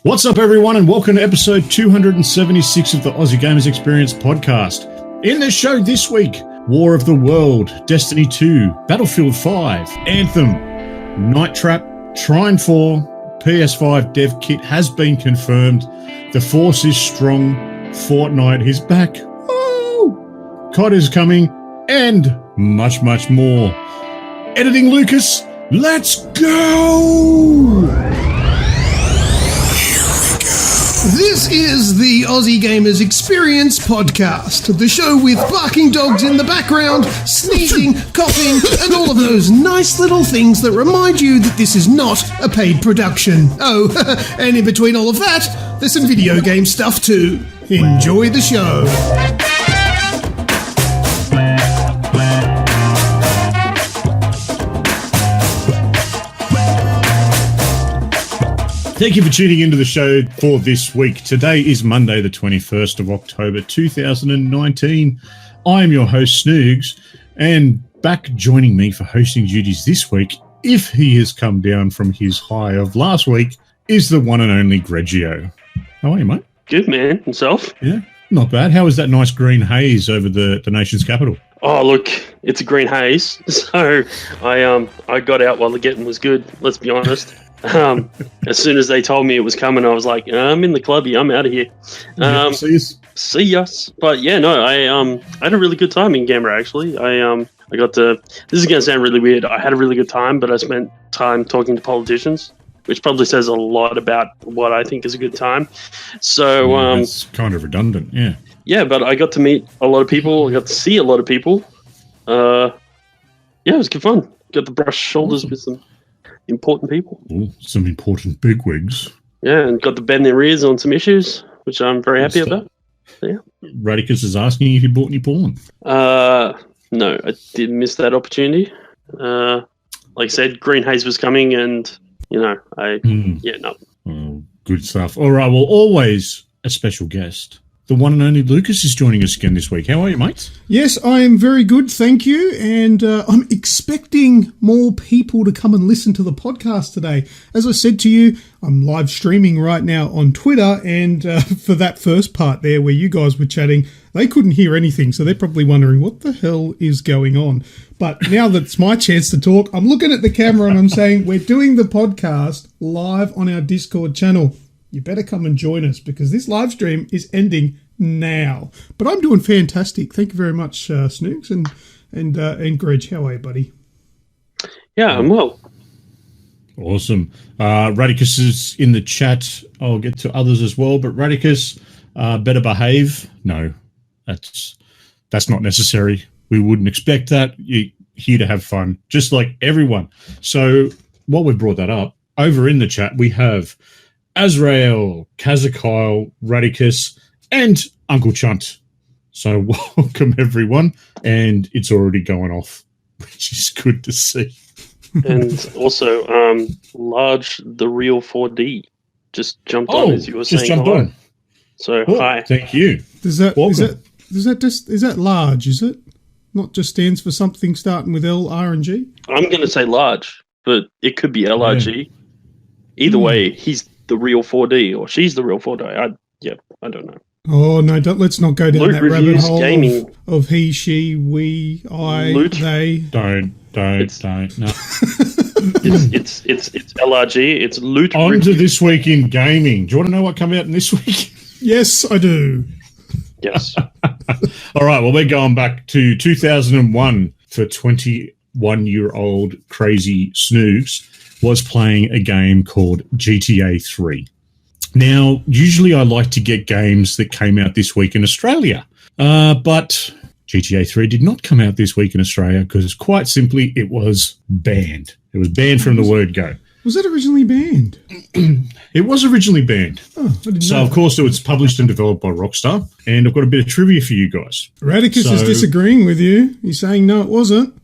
What's up, everyone, and welcome to episode 276 of the Aussie Gamers Experience podcast. In the show this week, War of the World, Destiny 2, Battlefield 5, Anthem, Night Trap, Trine 4, PS5 Dev Kit has been confirmed, the Force is strong, Fortnite is back, woo! COD is coming, and much, much more. Editing Lucas, let's go! This is the Aussie Gamers Experience podcast, the show with barking dogs in the background, sneezing, coughing, and all of those nice little things that remind you that this is not a paid production. Oh, and in between all of that, there's some video game stuff too. Enjoy the show. Thank you for tuning into the show for this week. Today is Monday, the 21st of October, 2019. I am your host, Snoogs, and back joining me for hosting duties this week, if he has come down from his high of last week, is the one and only Grejio. How are you, mate? Good, man. Yourself? Yeah, not bad. How was that nice green haze over the nation's capital? Oh, look, it's a green haze. So I got out while the getting was good, let's be honest. As soon as they told me it was coming, I was like, I'm in the clubby, I'm out of here. See us. But yeah, no, I had a really good time in Canberra, actually. I got to, this is going to sound really weird, I had a really good time, but I spent time talking to politicians, which probably says a lot about what I think is a good time. So it's kind of redundant, yeah. Yeah, but I got to meet a lot of people, I got to see a lot of people. Yeah, it was good fun. Got to brush shoulders with some important people. Ooh, some important bigwigs. Yeah, and got to bend their ears on some issues, which I'm very happy about. Yeah. Radicus is asking if you bought any porn. No, I did miss that opportunity. Like I said, green haze was coming, and no. Oh, good stuff. All right, well, always a special guest. The one and only Lucas is joining us again this week. How are you, mate? Yes, I am very good, thank you. And I'm expecting more people to come and listen to the podcast today. As I said to you, I'm live streaming right now on Twitter. And for that first part there where you guys were chatting, they couldn't hear anything. So they're probably wondering what the hell is going on. But now that it's my chance to talk, I'm looking at the camera and I'm saying we're doing the podcast live on our Discord channel. You better come and join us because this live stream is ending now. But I'm doing fantastic. Thank you very much, Snoogs and Greg. How are you, buddy? Yeah, I'm well. Awesome. Radicus is in the chat. I'll get to others as well. But Radicus, better behave. No, that's not necessary. We wouldn't expect that. You're here to have fun, just like everyone. So while we've brought that up, over in the chat we have Azrael, Kazakyle, Radicus, and Uncle Chunt. So welcome, everyone. And it's already going off, which is good to see. And also, Large, the real 4D, just jumped on as you were saying. Jumped on. So, hi. Thank you. Is that large, is it? Not just stands for something starting with L, R, and G? I'm going to say large, but it could be LRG. Yeah. Either way, he's the real 4D, or she's the real 4D. I don't know. Oh, no, let's not go down Loot that rabbit hole gaming. Of he, she, we, I, Loot. they. Don't, no. It's LRG, it's Loot. On to this week in gaming. Do you want to know what came out in this week? Yes, I do. Yes. All right, well, we're going back to 2001 for 21-year-old crazy Snoogs was playing a game called GTA 3. Now, usually I like to get games that came out this week in Australia, but GTA 3 did not come out this week in Australia because quite simply it was banned. It was banned from the word go. Was that originally banned? It was originally banned. Oh, I didn't know. So, of course, it was published and developed by Rockstar, and I've got a bit of trivia for you guys. Radicus is disagreeing with you. He's saying no, it wasn't.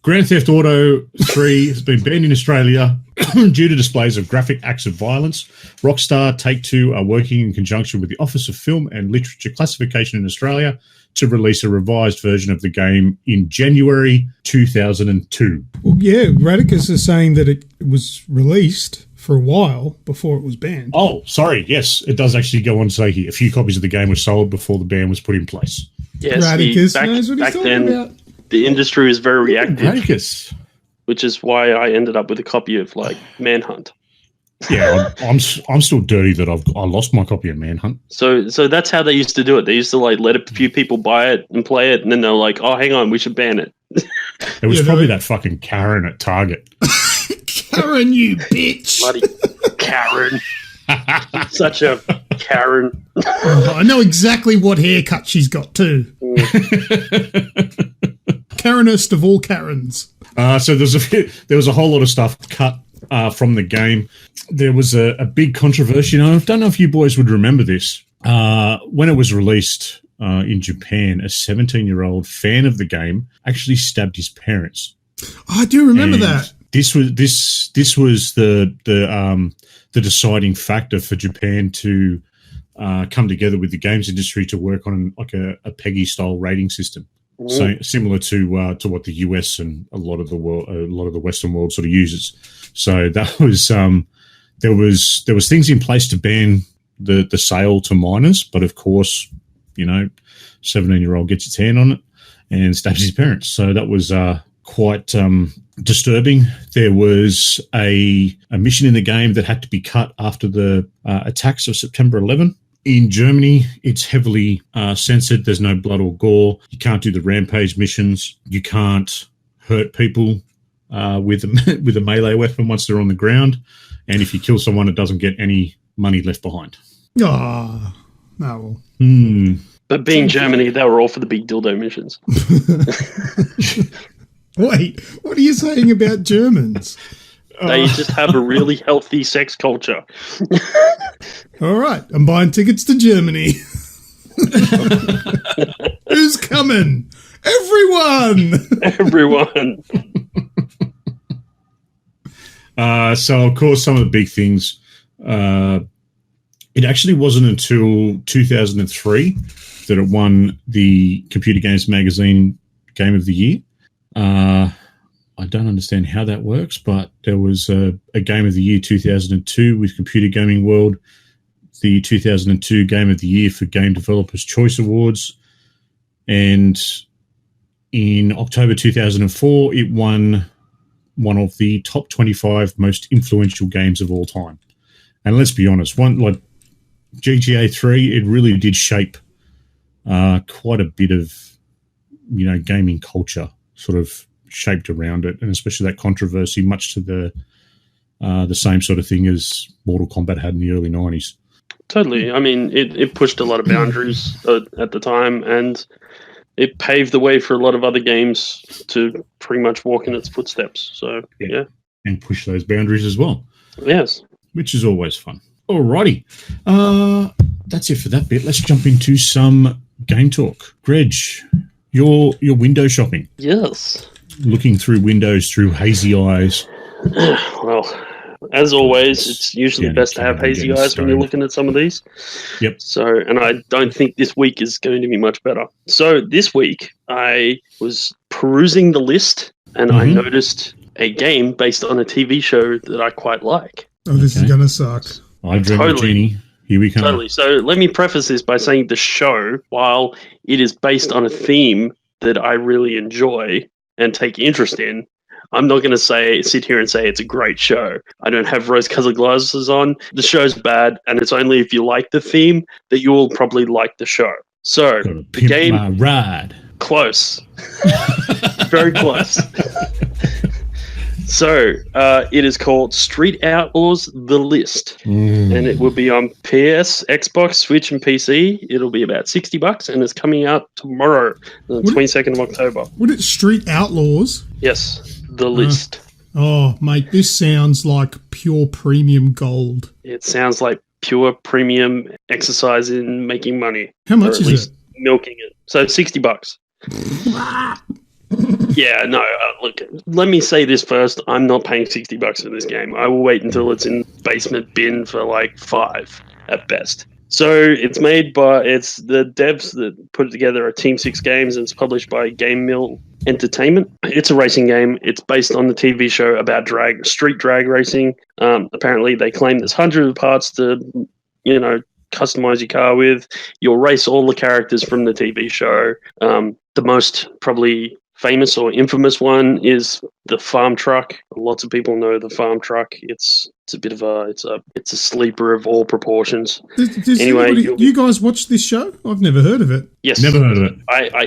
Grand Theft Auto 3 has been banned in Australia due to displays of graphic acts of violence. Rockstar Take-Two are working in conjunction with the Office of Film and Literature Classification in Australia to release a revised version of the game in January 2002. Well, yeah, Radicus is saying that it was released for a while before it was banned. Oh, sorry. Yes, it does actually go on to say here a few copies of the game were sold before the ban was put in place. Yes, Radicus knows what he's back talking then, about. the industry was very reactive, Radicus. which is why I ended up with a copy of like Manhunt. Yeah, I'm still dirty that I lost my copy of Manhunt. So that's how they used to do it. They used to like let a few people buy it and play it, and then they're like, "Oh, hang on, we should ban it." It was probably that fucking Karen at Target. Karen, you bitch. Bloody Karen. Such a Karen. Oh, I know exactly what haircut she's got too. Karenest of all Karens. So there was a whole lot of stuff cut from the game. There was a big controversy. I don't know if you boys would remember this. When it was released in Japan, a 17-year-old fan of the game actually stabbed his parents. I do remember that. This was the deciding factor for Japan to come together with the games industry to work on like a PEGI style rating system. Mm. So similar to what the US and a lot of the Western world sort of uses. So that was there was things in place to ban the sale to minors, but of course, 17-year-old gets its hand on it and stabs his parents. So that was quite disturbing. There was a mission in the game that had to be cut after the attacks of September 11. In Germany, it's heavily censored. There's no blood or gore. You can't do the rampage missions. You can't hurt people with a melee weapon once they're on the ground. And if you kill someone, it doesn't get any money left behind. Oh, no. But being Germany, they were all for the big dildo missions. Wait, what are you saying about Germans? They just have a really healthy sex culture. All right, I'm buying tickets to Germany. Who's coming? Everyone! Everyone. So, of course, some of the big things, it actually wasn't until 2003 that it won the Computer Games Magazine Game of the Year. I don't understand how that works, but there was a Game of the Year 2002 with Computer Gaming World, the 2002 Game of the Year for Game Developers Choice Awards, and in October 2004, it won one of the top 25 most influential games of all time. And let's be honest, one like GTA 3, it really did shape quite a bit of gaming culture, sort of shaped around it, and especially that controversy, much to the same sort of thing as Mortal Kombat had in the early 90s. Totally. I mean, it pushed a lot of boundaries at the time, and it paved the way for a lot of other games to pretty much walk in its footsteps. So, yeah. And push those boundaries as well. Yes. Which is always fun. Alrighty. That's it for that bit. Let's jump into some game talk. Greg, you're window shopping. Yes. Looking through windows through hazy eyes. Well, as always, it's usually best to have hazy eyes when you're looking at some of these. Yep. So, and I don't think this week is going to be much better. So this week I was perusing the list and I noticed a game based on a TV show that I quite like. Oh, this is going to suck. I dream of Genie. Here we come. Totally. So let me preface this by saying the show, while it is based on a theme that I really enjoy and take interest in, I'm not going to sit here and say it's a great show. I don't have rose-colored glasses on. The show's bad, and it's only if you like the theme that you will probably like the show. So the game, my ride. Close, very close. So it is called Street Outlaws: The List, and it will be on PS, Xbox, Switch, and PC. It'll be about $60, and it's coming out tomorrow, the 22nd of October. Would it Street Outlaws? Yes, The List. Oh, mate, this sounds like pure premium gold. It sounds like pure premium exercise in making money. How much is it? Milking it. So $60. Yeah, no, look, let me say this first. I'm not paying $60 for this game. I will wait until it's in basement bin for like $5 at best. So it's the devs that put it together are Team 6 Games, and it's published by Game Mill Entertainment. It's a racing game. It's based on the TV show about street drag racing. Apparently, they claim there's hundreds of parts to, customize your car with. You'll race all the characters from the TV show. The most probably famous or infamous one is the farm truck. Lots of people know the farm truck. It's a bit of it's a sleeper of all proportions. Anyway, you guys watch this show? I've never heard of it. Yes, never heard of it. I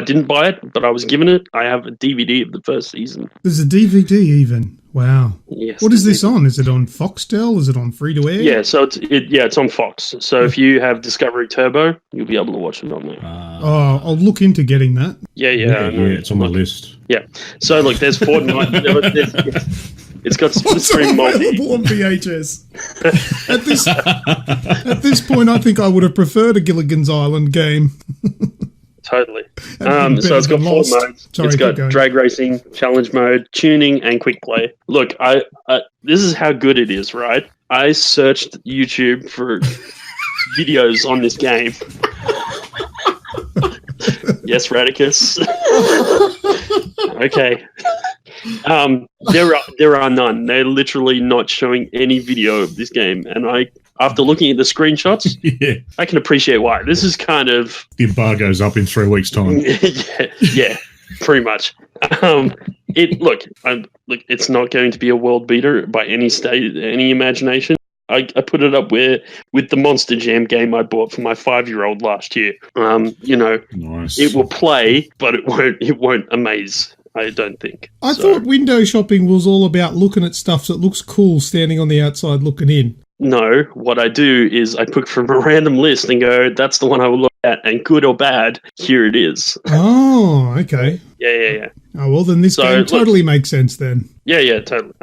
didn't buy it, but I was given it. I have a DVD of the first season. There's a DVD even. Wow. Yes. What is this on? Is it on Foxtel? Is it on free to air? Yeah, so it's on Fox. So if you have Discovery Turbo, you'll be able to watch it on there. I'll look into getting that. Yeah, it's on my list. Yeah. So look, there's Fortnite. It's got split screen multi. Available on VHS. At this point, I think I would have preferred a Gilligan's Island game. Totally. So it's got 4 modes. It's got drag racing, challenge mode, tuning, and quick play. Look, this is how good it is, right? I searched YouTube for videos on this game. Yes, Radicus. Okay. There are none. They're literally not showing any video of this game, and after looking at the screenshots, I can appreciate why. This is kind of the embargo's up in 3 weeks' time. yeah, pretty much. It's not going to be a world beater by any imagination. I put it up with the Monster Jam game I bought for my 5-year-old last year. Nice. It will play, but it won't amaze. I don't think. I thought window shopping was all about looking at stuff that looks cool, standing on the outside looking in. No, what I do is I pick from a random list and go, that's the one I will look at, and good or bad, here it is. Oh, okay. Yeah. Oh, well, then this game totally makes sense then. Yeah, totally.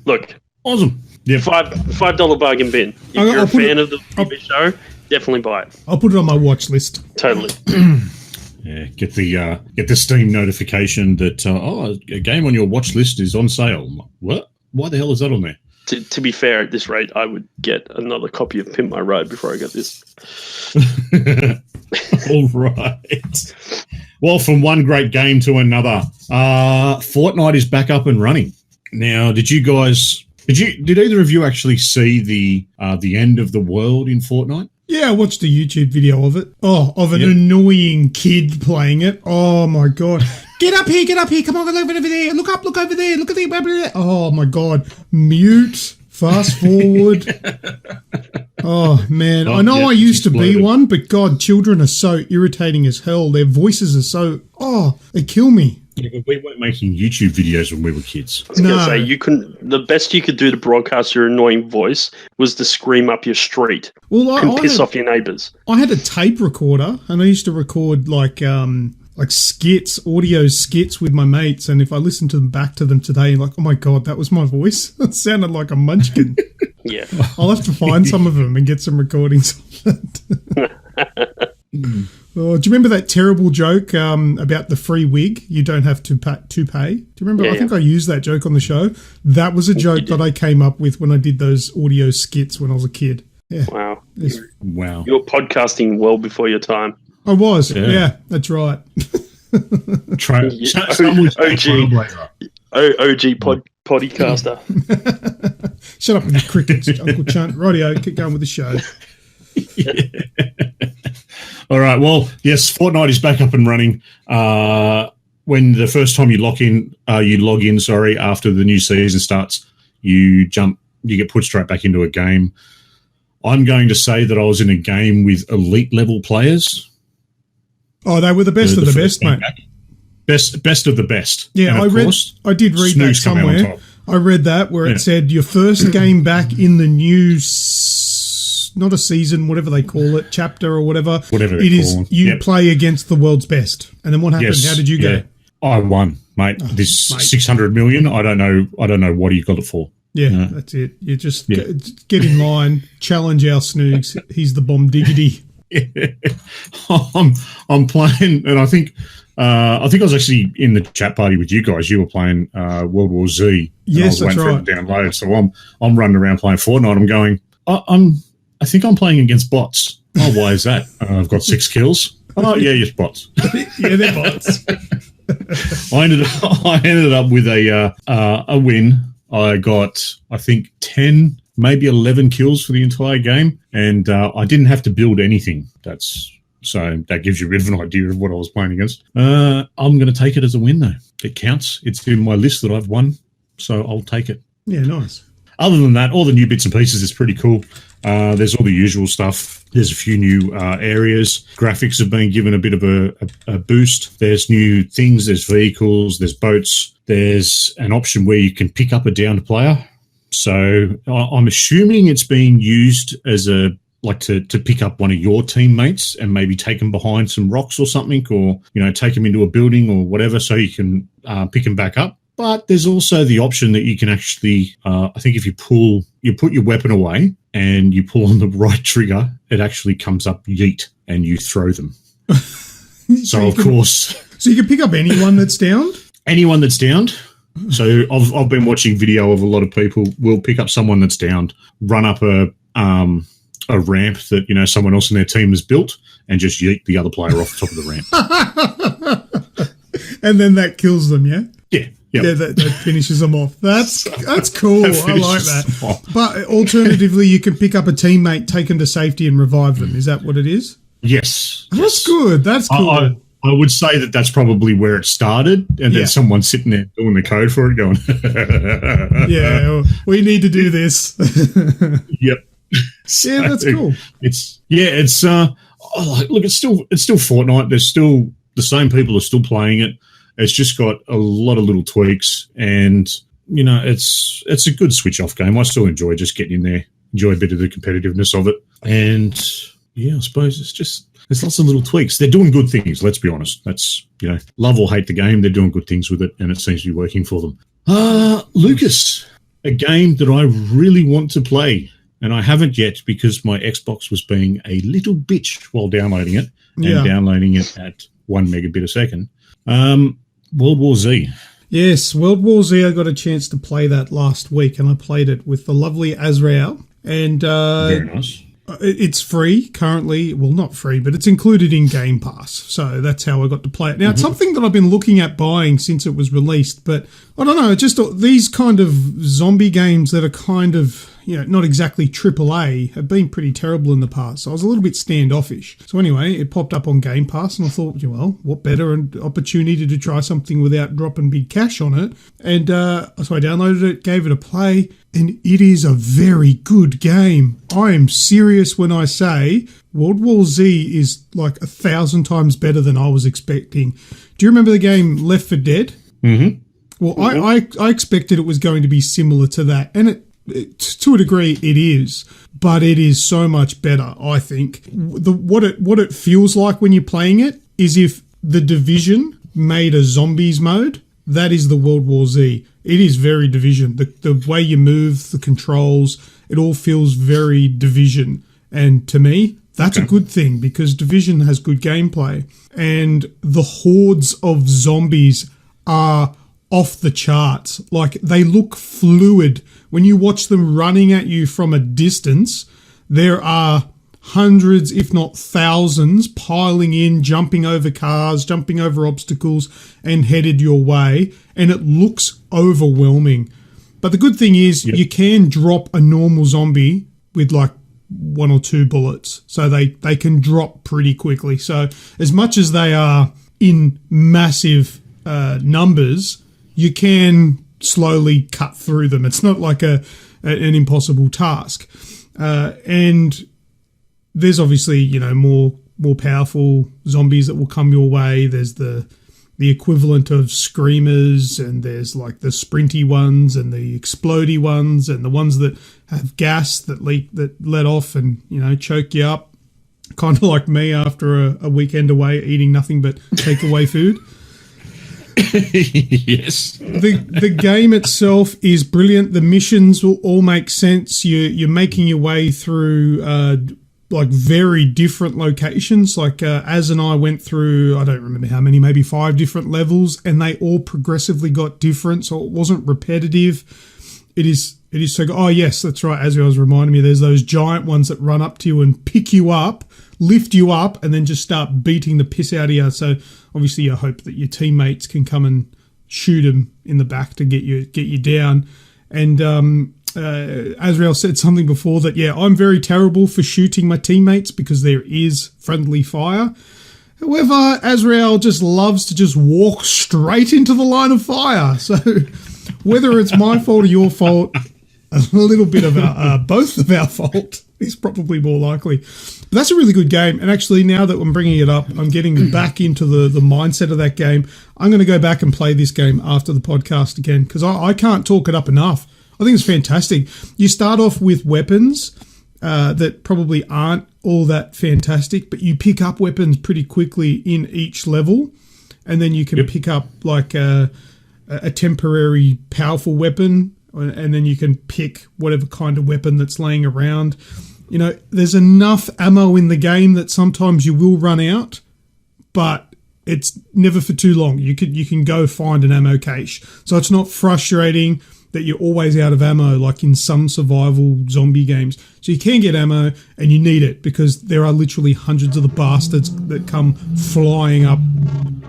Look. Awesome. Yeah. $5 bargain bin. If you're a fan of the TV show, definitely buy it. I'll put it on my watch list. Totally. Yeah, get the Steam notification that a game on your watch list is on sale. What? Why the hell is that on there? To be fair, at this rate, I would get another copy of Pimp My Ride before I got this. All right. Well, from one great game to another, Fortnite is back up and running. Now, did either of you actually see the end of the world in Fortnite? Yeah, I watched a YouTube video of it. Oh, of an annoying kid playing it. Oh, my God. Get up here. Come on, look over there. Look over there. Look at the... Oh, my God. Mute. Fast forward. Oh, man. I know I used to be one, but, God, children are so irritating as hell. Their voices are so... Oh, they kill me. Yeah, but we weren't making YouTube videos when we were kids. I was going to say, the best you could do to broadcast your annoying voice was to scream up your street and piss off your neighbours. I had a tape recorder, and I used to record like skits, audio skits with my mates, and if I listened to them back to them today, like, oh my God, that was my voice. It sounded like a munchkin. Yeah. I'll have to find some of them and get some recordings of it. Oh, do you remember that terrible joke about the free wig? You don't have to pay. Do you remember? I think I used that joke on the show. That was a joke that I came up with when I did those audio skits when I was a kid. Yeah. Wow. Wow. You're podcasting well before your time. I was. Yeah, that's right. OG podcaster. Shut up with your crickets, Uncle Chunt. Rightio, keep going with the show. All right. Well, yes, Fortnite is back up and running. When the first time you log in, after the new season starts, you get put straight back into a game. I'm going to say that I was in a game with elite level players. Oh, they were the best of the best, mate. Best of the best. Yeah, I did read that somewhere. I read that where it said your first game back in the new, not a season, whatever they call it, chapter or whatever. Whatever it is, you play against the world's best. And then what happened? Yes, how did you go? I won, mate. This 600 million. I don't know what you got it for. Yeah, that's it. You just get in line, challenge our Snoogs. He's the bomb diggity. I'm playing, and I think I was actually in the chat party with you guys. You were playing World War Z. Yes, that's right. For it to download, so I'm running around playing Fortnite. I'm going. I think I'm playing against bots. Oh, why is that? I've got 6 kills. Oh, yeah, yes, bots. Yeah, they're bots. I ended up with a win. I got, I think, 10, maybe 11 kills for the entire game, and I didn't have to build anything. So that gives you a bit of an idea of what I was playing against. I'm going to take it as a win, though. It counts. It's in my list that I've won, so I'll take it. Yeah, nice. Other than that, all the new bits and pieces is pretty cool. There's all the usual stuff. There's a few new areas. Graphics have been given a bit of a boost. There's new things. There's vehicles. There's boats. There's an option where you can pick up a downed player. So I'm assuming it's being used as to pick up one of your teammates and maybe take them behind some rocks or something, or, take them into a building or whatever so you can pick them back up. But there's also the option that you can actually, I think if you put your weapon away and you pull on the right trigger, it actually comes up yeet and you throw them. So you can pick up anyone that's downed? Anyone that's downed. So I've been watching video of a lot of people will pick up someone that's downed, run up a ramp that, someone else in their team has built, and just yeet the other player off the top of the ramp. And then that kills them, yeah? Yeah. Yep. Yeah, that finishes them off. That's cool. I like that. But alternatively, you can pick up a teammate, take them to safety, and revive them. Is that what it is? Yes. That's good. That's cool. I would say that's probably where it started, and then someone's sitting there doing the code for it, going, "Yeah, we need to do this." Yep. Yeah, that's cool. Look, it's still Fortnite. There's still the same people are still playing it. It's just got a lot of little tweaks, and it's a good switch off game. I still enjoy just getting in there, enjoy a bit of the competitiveness of it, and I suppose there's lots of little tweaks. They're doing good things. Let's be honest. That's love or hate the game, they're doing good things with it, and it seems to be working for them. Lucas, a game that I really want to play, and I haven't yet because my Xbox was being a little bitch while downloading it, and downloading it at 1 megabit a second. World War Z. Yes, World War Z. I got a chance to play that last week, and I played it with the lovely Azrael. And very nice. It's free currently. Well, not free, but it's included in Game Pass. So that's how I got to play it. Now, it's something that I've been looking at buying since it was released, but I don't know. Just these kind of zombie games that are kind of, not exactly AAA have been pretty terrible in the past. So I was a little bit standoffish. So anyway, it popped up on Game Pass, and I thought, well, what better an opportunity to try something without dropping big cash on it. And so I downloaded it, gave it a play, and it is a very good game. I am serious when I say World War Z is like 1,000 times better than I was expecting. Do you remember the game Left 4 Dead? Mm-hmm. Well, I expected it was going to be similar to that, and it to a degree it is, but it is so much better, I think. What it feels like when you're playing it is if The Division made a zombies mode. That is the World War Z. It is very Division. The way you move, the controls, it all feels very Division. And to me, that's a good thing because Division has good gameplay. And the hordes of zombies are off the charts. Like, they look fluid. When you watch them running at you from a distance, there are hundreds, if not thousands, piling in, jumping over cars, jumping over obstacles, and headed your way. And it looks overwhelming. But the good thing is you can drop a normal zombie with like 1 or 2 bullets. So they can drop pretty quickly. So as much as they are in massive numbers, you can slowly cut through them. It's not like an impossible task. And there's obviously, more powerful zombies that will come your way. There's the equivalent of screamers, and there's like the sprinty ones and the explodey ones and the ones that have gas that let off and, choke you up. Kind of like me after a weekend away eating nothing but takeaway food. Yes. The game itself is brilliant. The missions will all make sense. You're making your way through like very different locations. Like Az and I went through, I don't remember how many, maybe 5 different levels, and they all progressively got different. So it wasn't repetitive. It is so good. Oh, yes, that's right. As I was reminding me, there's those giant ones that run up to you and pick you up, lift you up, and then just start beating the piss out of you. So obviously you hope that your teammates can come and shoot them in the back to get you down. And Azrael said something before that, yeah, I'm very terrible for shooting my teammates because there is friendly fire. However, Azrael just loves to just walk straight into the line of fire. So whether it's my fault or your fault, a little bit of both of our fault is probably more likely. But that's a really good game. And actually, now that I'm bringing it up, I'm getting back into the mindset of that game. I'm going to go back and play this game after the podcast again because I can't talk it up enough. I think it's fantastic. You start off with weapons that probably aren't all that fantastic, but you pick up weapons pretty quickly in each level. And then you can pick up like a temporary powerful weapon, and then you can pick whatever kind of weapon that's laying around. You know, there's enough ammo in the game that sometimes you will run out, but it's never for too long. You can go find an ammo cache. So it's not frustrating that you're always out of ammo like in some survival zombie games. So you can get ammo and you need it because there are literally hundreds of the bastards that come flying up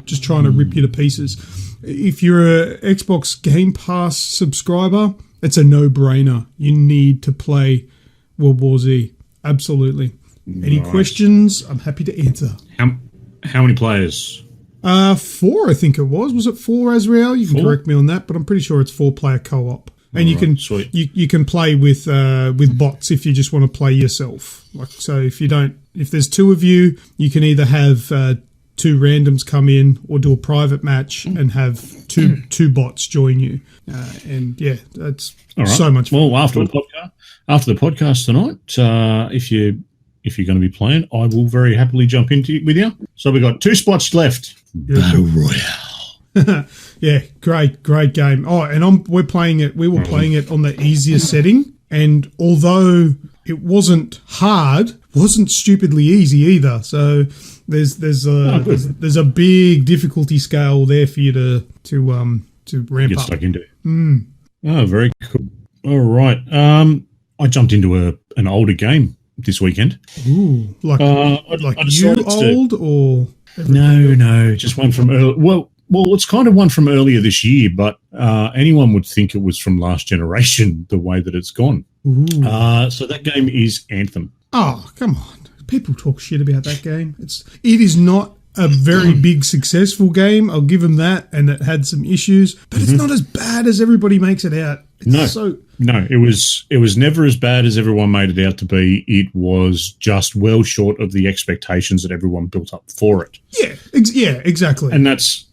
just trying to rip you to pieces. If you're an Xbox Game Pass subscriber, it's a no-brainer. You need to play World War Z. Absolutely. Any questions? I'm happy to answer. How many players? 4, I think it was. Was it 4, Azrael? You can correct me on that, but I'm pretty sure it's 4-player co-op. And you can play with bots if you just want to play yourself. Like, so if there's 2 of you, you can either have 2 randoms come in or do a private match and have two bots join you. And yeah, that's so much fun. Well, after the podcast tonight, if you're going to be playing, I will very happily jump into it with you. So we've got 2 spots left. Battle Royale. Yeah, great game. Oh, and we were playing it on the easiest setting, and although it wasn't hard, wasn't stupidly easy either. So there's a big difficulty scale there for you to ramp Get up. stuck into it. Oh, very cool. All right. I jumped into an older game this weekend. Ooh, like you old or no, just one from early. Well, it's kind of one from earlier this year, but anyone would think it was from last generation. The way that it's gone. So that game is Anthem. Oh, come on! People talk shit about that game. It is not a very big successful game. I'll give them that, and it had some issues, but it's not as bad as everybody makes it out. No, it was never as bad as everyone made it out to be. It was just well short of the expectations that everyone built up for it. Yeah, exactly. And that's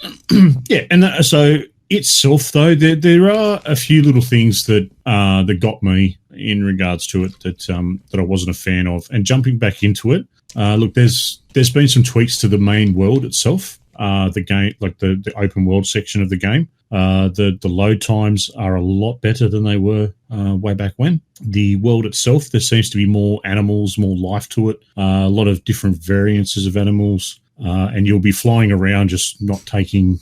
so itself though, there are a few little things that got me in regards to it that I wasn't a fan of. And jumping back into it, look, there's been some tweaks to the main world itself. The game, like the open world section of the game. The load times are a lot better than they were way back when. The world itself, there seems to be more animals, more life to it, a lot of different variances of animals, and you'll be flying around just not paying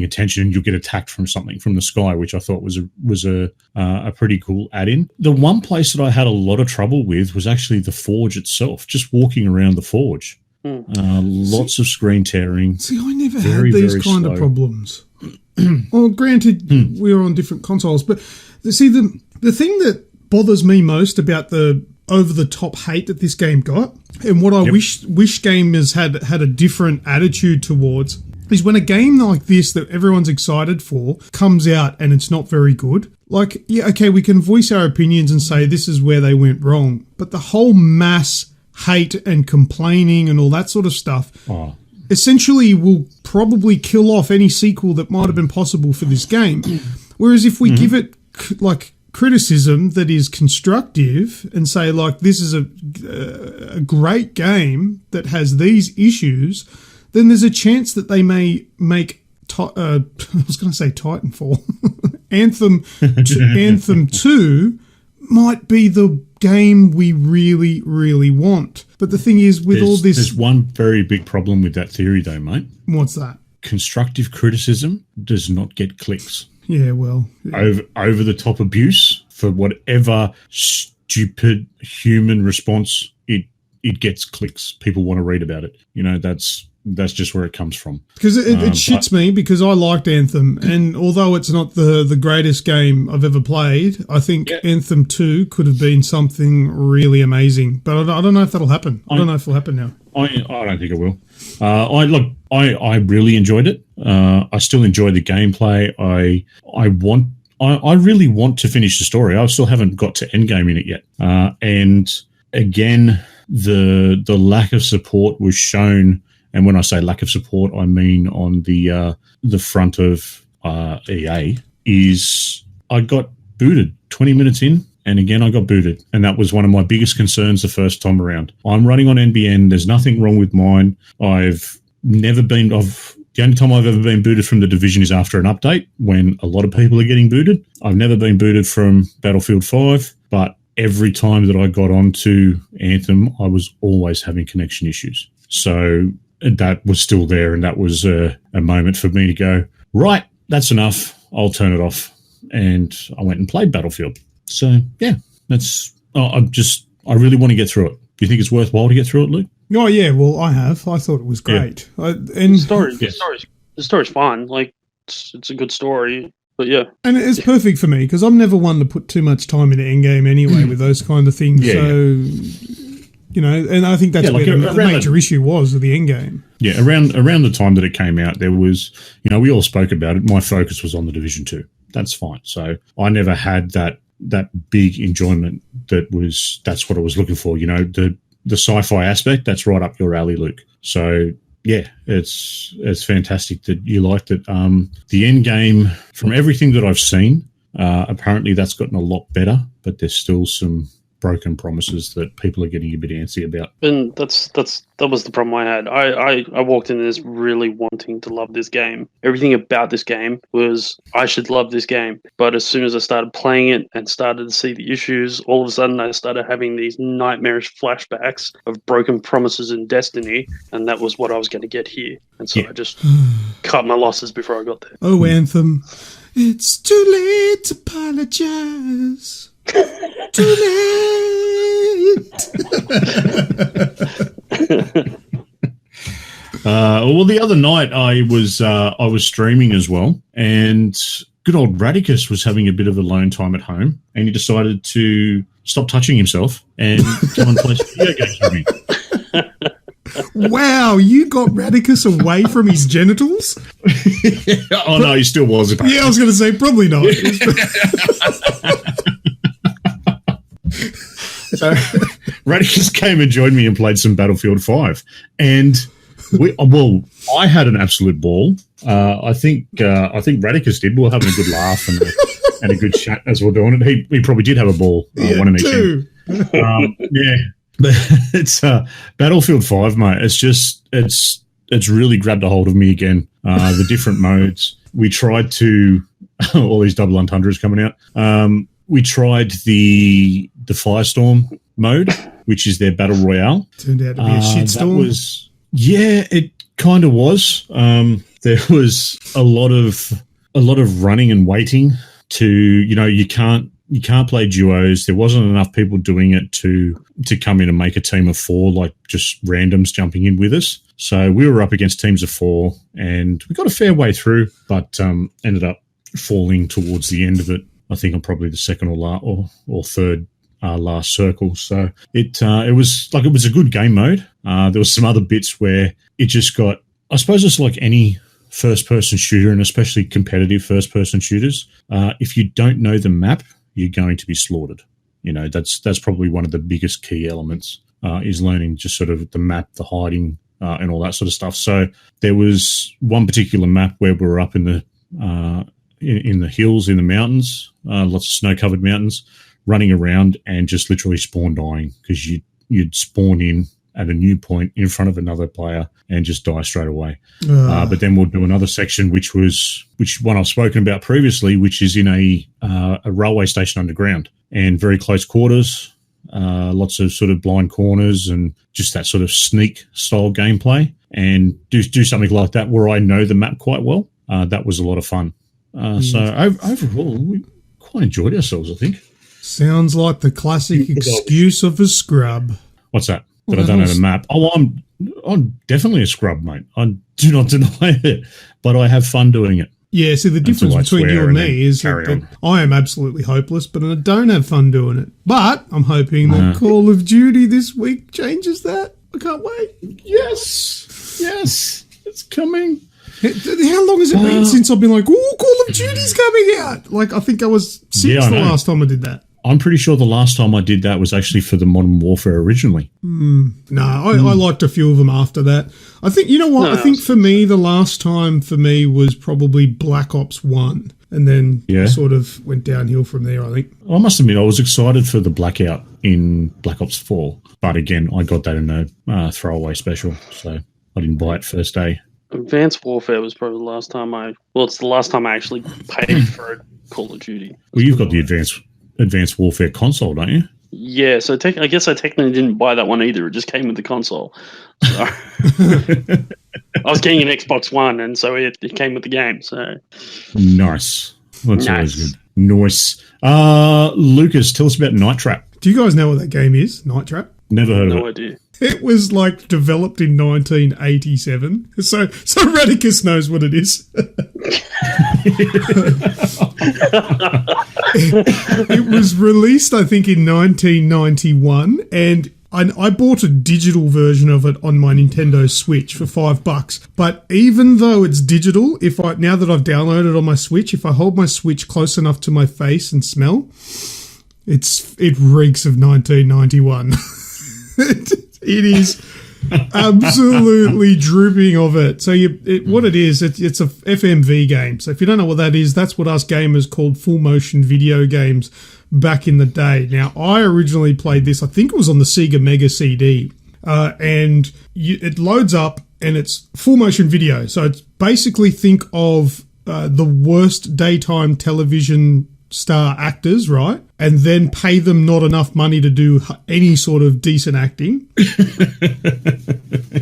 attention, and you'll get attacked from something from the sky, which I thought was a pretty cool add-in. The one place that I had a lot of trouble with was actually the forge itself, just walking around the forge. Lots of screen tearing. See, I never had these kind of problems. Well, granted, we're on different consoles, but see, the thing that bothers me most about the over-the-top hate that this game got, and what I wish gamers had a different attitude towards, is when a game like this that everyone's excited for comes out and it's not very good. Like, yeah, okay, we can voice our opinions and say this is where they went wrong, but the whole mass hate and complaining and all that sort of stuff essentially will probably kill off any sequel that might have been possible for this game. Whereas if we give it like criticism that is constructive and say like this is a great game that has these issues, then there's a chance that they may make I was going to say Titanfall. Anthem 2 might be the game we really, really want. But the thing is, there's one very big problem with that theory, though, mate. What's that? Constructive criticism does not get clicks. Yeah, well, over the top abuse for whatever stupid human response it gets clicks. People want to read about it. That's just where it comes from. Because it shits me because I liked Anthem, and although it's not the greatest game I've ever played, I think Anthem 2 could have been something really amazing. But I don't know if that'll happen. I don't know if it'll happen now. I don't think it will. I really enjoyed it. I still enjoy the gameplay. I really want to finish the story. I still haven't got to endgame in it yet. And again, the lack of support was shown. And when I say lack of support, I mean on the front of EA is I got booted 20 minutes in. And again, I got booted. And that was one of my biggest concerns the first time around. I'm running on NBN. There's nothing wrong with mine. The only time I've ever been booted from the Division is after an update when a lot of people are getting booted. I've never been booted from Battlefield 5, but every time that I got onto Anthem, I was always having connection issues. So that was still there, and that was a moment for me to go, right, that's enough. I'll turn it off. And I went and played Battlefield. So, yeah, I really want to get through it. Do you think it's worthwhile to get through it, Luke? Oh, yeah, well, I have. I thought it was great. Yeah. The story's fine. Like, it's a good story, but yeah. And it's perfect for me because I'm never one to put too much time into endgame anyway with those kind of things. Yeah, and I think that's where the major issue was with the endgame. Yeah, around the time that it came out, there was, we all spoke about it. My focus was on the Division 2. That's fine. So I never had that big enjoyment that's what I was looking for. The sci-fi aspect, that's right up your alley, Luke. So yeah, it's fantastic that you liked it. The end game, from everything that I've seen, apparently that's gotten a lot better, but there's still some broken promises that people are getting a bit antsy about. And that was the problem I had. I walked into this really wanting to love this game. Everything about this game was I should love this game. But as soon as I started playing it and started to see the issues, all of a sudden I started having these nightmarish flashbacks of broken promises in Destiny, and that was what I was going to get here. And so I just cut my losses before I got there. Oh, Anthem, it's too late to apologize. Too late. Well, the other night I was streaming as well, and good old Radicus was having a bit of alone time at home, and he decided to stop touching himself and come and play some video games with me. Wow, you got Radicus away from his genitals? Oh no, he still was. Apparently. Yeah, I was going to say probably not. So Radicus came and joined me and played some Battlefield 5, and I had an absolute ball. I think Radicus did. We were having a good laugh and a good chat as we were doing it. He probably did have a ball, one in each end. Yeah, but it's Battlefield 5, mate. It's really grabbed a hold of me again. The different modes. We tried to all these double entendres coming out. We tried the Firestorm mode, which is their battle royale. Turned out to be a shitstorm. It kind of was. There was a lot of running and waiting to, you can't play duos. There wasn't enough people doing it to come in and make a team of 4, like just randoms jumping in with us. So we were up against teams of 4, and we got a fair way through, but ended up falling towards the end of it. I think I'm probably the second or third last circle. So it was a good game mode. There was some other bits where it just got, I suppose it's like any first-person shooter, and especially competitive first-person shooters. If you don't know the map, you're going to be slaughtered. That's probably one of the biggest key elements is learning just sort of the map, the hiding, and all that sort of stuff. So there was one particular map where we were up in the hills, in the mountains, lots of snow-covered mountains, running around and just literally spawn dying because you'd spawn in at a new point in front of another player and just die straight away. But then we'll do another section, which one I've spoken about previously, which is in a railway station underground and very close quarters, lots of sort of blind corners and just that sort of sneak style gameplay, and do something like that where I know the map quite well. That was a lot of fun. So overall, we quite enjoyed ourselves, I think. Sounds like the classic excuse of a scrub. What's that? That I don't have a map. Oh, I'm definitely a scrub, mate. I do not deny it, but I have fun doing it. Yeah, see, the difference between you and me is that I am absolutely hopeless, but I don't have fun doing it. But I'm hoping that Call of Duty this week changes that. I can't wait. Yes, it's coming. How long has it been since I've been like, "Oh, Call of Duty's coming out"? Like, I think I was 6 the last time I did that. I'm pretty sure the last time I did that was actually for the Modern Warfare originally. No, I liked a few of them after that. I think, you know what? I think for me, the last time for me was probably Black Ops 1. And then sort of went downhill from there, I think. I must admit, I was excited for the Blackout in Black Ops 4. But again, I got that in a throwaway special, so I didn't buy it first day. Advanced Warfare was probably the last time it's the last time I actually paid for a Call of Duty. Well, you've got the Advanced Warfare console, don't you? Yeah, so I guess I technically didn't buy that one either. It just came with the console. So I was getting an Xbox One, and so it came with the game. So nice. That's always good. Nice. Lucas, tell us about Night Trap. Do you guys know what that game is, Night Trap? Never heard of it. No idea. It was like developed in 1987. So Radicus knows what it is. It was released, I think, in 1991, and I bought a digital version of it on my Nintendo Switch for $5. But even though it's digital, now that I've downloaded it on my Switch, if I hold my Switch close enough to my face and smell, it reeks of 1991. It is absolutely dripping of it. So what it is, it's a FMV game. So if you don't know what that is, that's what us gamers called full motion video games back in the day. Now, I originally played this, I think it was on the Sega Mega CD, and it loads up and it's full motion video. So it's basically think of the worst daytime television star actors, right? And then pay them not enough money to do any sort of decent acting.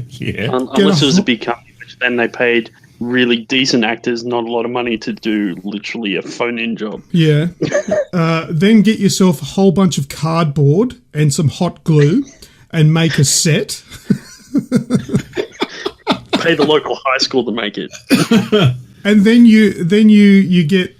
Yeah. Unless it was a big company, which then they paid really decent actors not a lot of money to do literally a phone-in job. Yeah. Then get yourself a whole bunch of cardboard and some hot glue and make a set. Pay the local high school to make it. And then you get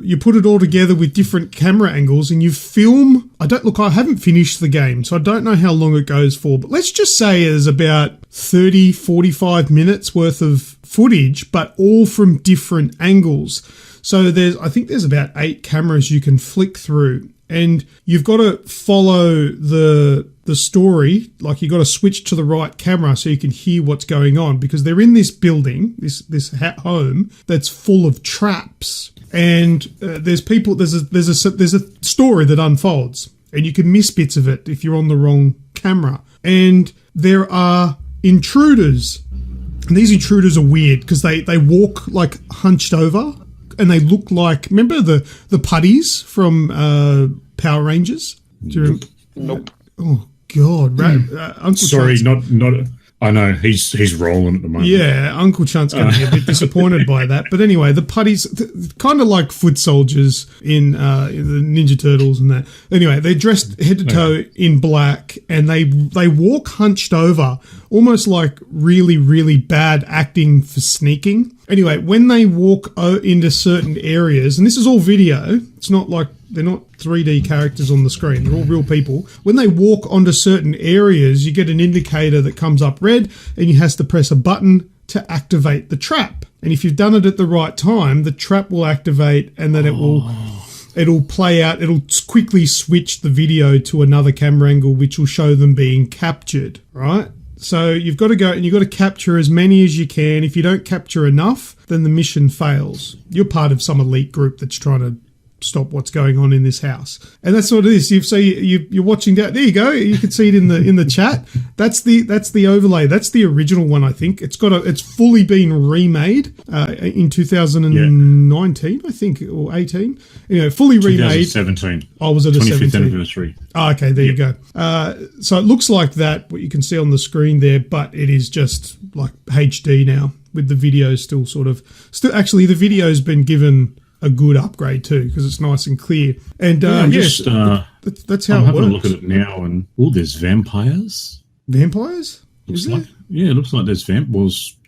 you put it all together with different camera angles and you film. I haven't finished the game, so I don't know how long it goes for, but let's just say there's about 30, 45 minutes worth of footage, but all from different angles. So I think there's about 8 cameras you can flick through, and you've got to follow the story. Like, you've got to switch to the right camera so you can hear what's going on, because they're in this building, this home that's full of traps, and there's a story that unfolds, and you can miss bits of it if you're on the wrong camera. And there are intruders, and these intruders are weird because they walk like hunched over, and they look like, remember the putties from Power Rangers? Do you remember? Nope. Oh God, Uncle Sorry, Chunt's, not. I know he's rolling at the moment. Yeah, Uncle Chunt's going to be a bit disappointed by that. But anyway, the putties, kind of like foot soldiers in the Ninja Turtles and that. Anyway, they're dressed head to toe in black, and they walk hunched over, almost like really, really bad acting for sneaking. Anyway, when they walk into certain areas, and this is all video, it's not like they're not 3D characters on the screen. They're all real people. When they walk onto certain areas, you get an indicator that comes up red, and you have to press a button to activate the trap. And if you've done it at the right time, the trap will activate, and then it'll play out. It'll quickly switch the video to another camera angle, which will show them being captured, right? So you've got to go and you've got to capture as many as you can. If you don't capture enough, then the mission fails. You're part of some elite group that's trying to stop what's going on in this house, and that's what it is. You're watching that. There you go. You can see it in the chat. That's the overlay. That's the original one. I think it's fully been remade in 2019, I think, or 18. Fully remade. 2017. Oh, was it a 25th 17? anniversary? Oh, okay, there you go. So it looks like that, what you can see on the screen there, but it is just like HD now. with the video still actually the video's been given a good upgrade too because it's nice and clear. And that's how I'm it having works. a look at it now, and there's vampires. Vampires? It looks like there's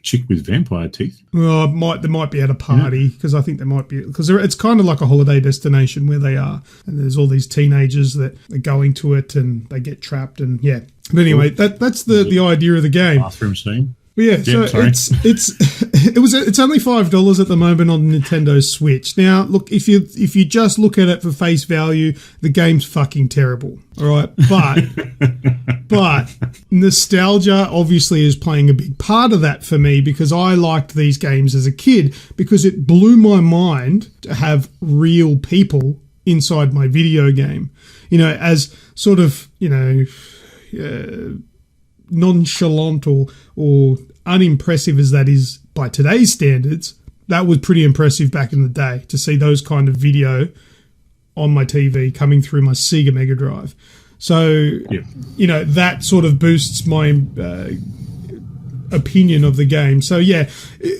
chick with vampire teeth. Well, they might be at a party because I think they might be because it's kind of like a holiday destination where they are, and there's all these teenagers that are going to it and they get trapped and yeah. But anyway, that's the idea of the game. Bathroom scene. But yeah, so it's only $5 at the moment on Nintendo Switch. Now, look, if you just look at it for face value, the game's fucking terrible. All right, but nostalgia obviously is playing a big part of that for me because I liked these games as a kid because it blew my mind to have real people inside my video game. You know, as sort of nonchalant or unimpressive as that is by today's standards, that was pretty impressive back in the day to see those kind of video on my TV coming through my Sega Mega Drive. So, that sort of boosts my opinion of the game. So, yeah,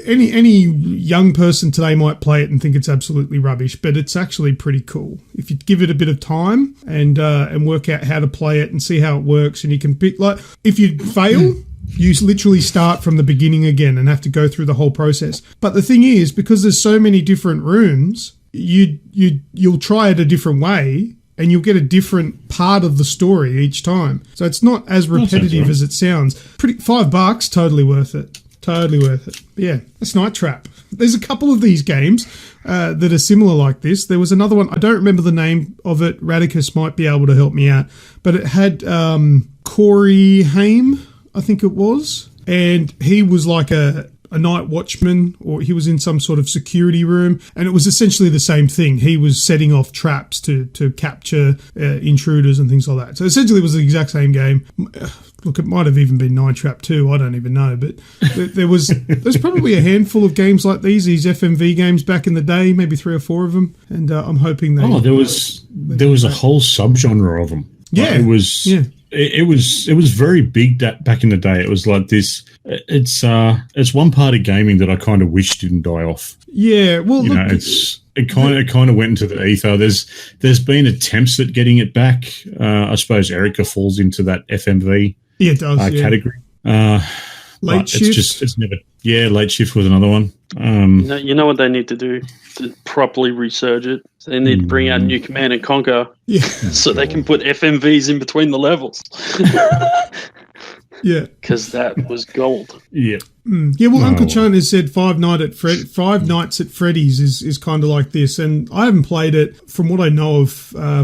any young person today might play it and think it's absolutely rubbish, but it's actually pretty cool. If you give it a bit of time and work out how to play it and see how it works, and you can pick, like, if you fail, you literally start from the beginning again and have to go through the whole process. But the thing is, because there's so many different rooms, you'll try it a different way and you'll get a different part of the story each time. So it's not as repetitive as it sounds. $5, totally worth it. Totally worth it. But yeah, that's Night Trap. There's a couple of these games that are similar like this. There was another one, I don't remember the name of it. Radicus might be able to help me out. But it had Corey Haim, I think it was. And he was like a night watchman, or he was in some sort of security room, and it was essentially the same thing. He was setting off traps to capture intruders and things like that. So essentially it was the exact same game. Look, it might have even been Night Trap 2, I don't even know, but there's probably a handful of games like these FMV games back in the day, maybe 3 or 4 of them, and I'm hoping they... Oh, there was a whole subgenre of them. Yeah. It was very big back in the day. It was like this. It's one part of gaming that I kind of wish didn't die off. Yeah, well, it kind of went into the ether. There's been attempts at getting it back. I suppose Erica falls into that FMV category. Late Shift. It's never. Yeah, Late Shift was another one. You know what they need to do to properly resurge it? So they need to bring out New Command and Conquer, so they can put FMVs in between the levels. Yeah, because that was gold. Yeah. Yeah, well, Uncle Chunt has said Five Nights at Freddy's is kind of like this, and I haven't played it. From what I know of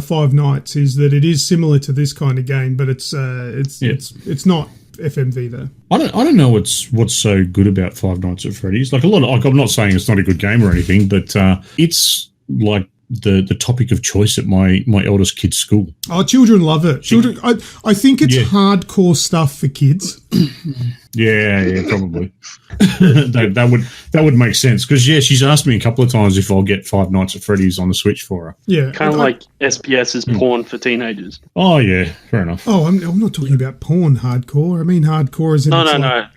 Five Nights, is that it is similar to this kind of game, but it's not FMV though. I don't know what's so good about Five Nights at Freddy's. Like I'm not saying it's not a good game or anything, but it's like the topic of choice at my eldest kid's school. Oh, children love it. Children, I think it's hardcore stuff for kids. Yeah, probably. that would make sense because she's asked me a couple of times if I'll get Five Nights at Freddy's on the Switch for her. Yeah, kind of like SPS is porn for teenagers. Oh yeah, fair enough. Oh, I'm not talking about porn hardcore. I mean hardcore as in no.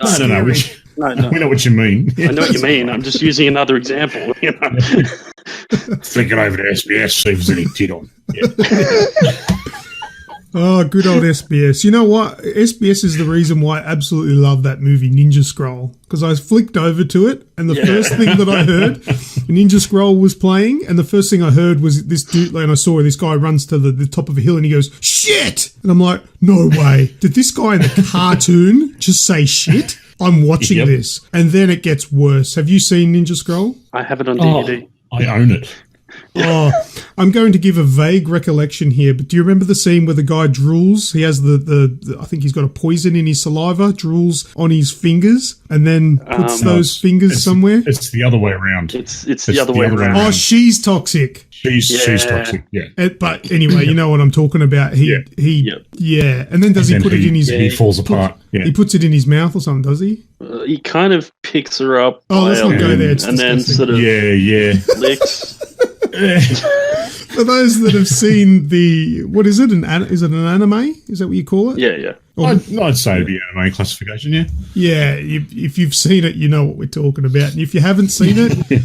We know what you mean. I know what you mean. I'm just using another example. You know? Flick it over to SBS, see if there's any tit on. Yeah. Oh, good old SBS. You know what? SBS is the reason why I absolutely love that movie, Ninja Scroll. Because I flicked over to it, and the first thing that I heard, Ninja Scroll was playing, and the first thing I heard was this dude, and I saw this guy runs to the top of a hill, and he goes, shit! And I'm like, no way. Did this guy in the cartoon just say shit? I'm watching this. And then it gets worse. Have you seen Ninja Scroll? I have it on DVD. I own it. I'm going to give a vague recollection here, but do you remember the scene where the guy drools? He has the I think he's got a poison in his saliva, drools on his fingers, and then puts those fingers somewhere? It's the other way around. It's the other way around. Oh, she's toxic. She's toxic, yeah. But anyway, you know what I'm talking about. He and then he put it in his... He falls apart. Yeah. He puts it in his mouth or something, does he? He kind of picks her up. Oh, let's not go there. It's and disgusting. then sort of licks. For those that have seen what is it? Is it an anime? Is that what you call it? Yeah. I'd say it'd be anime classification, yeah. Yeah, if you've seen it, you know what we're talking about. And if you haven't seen it,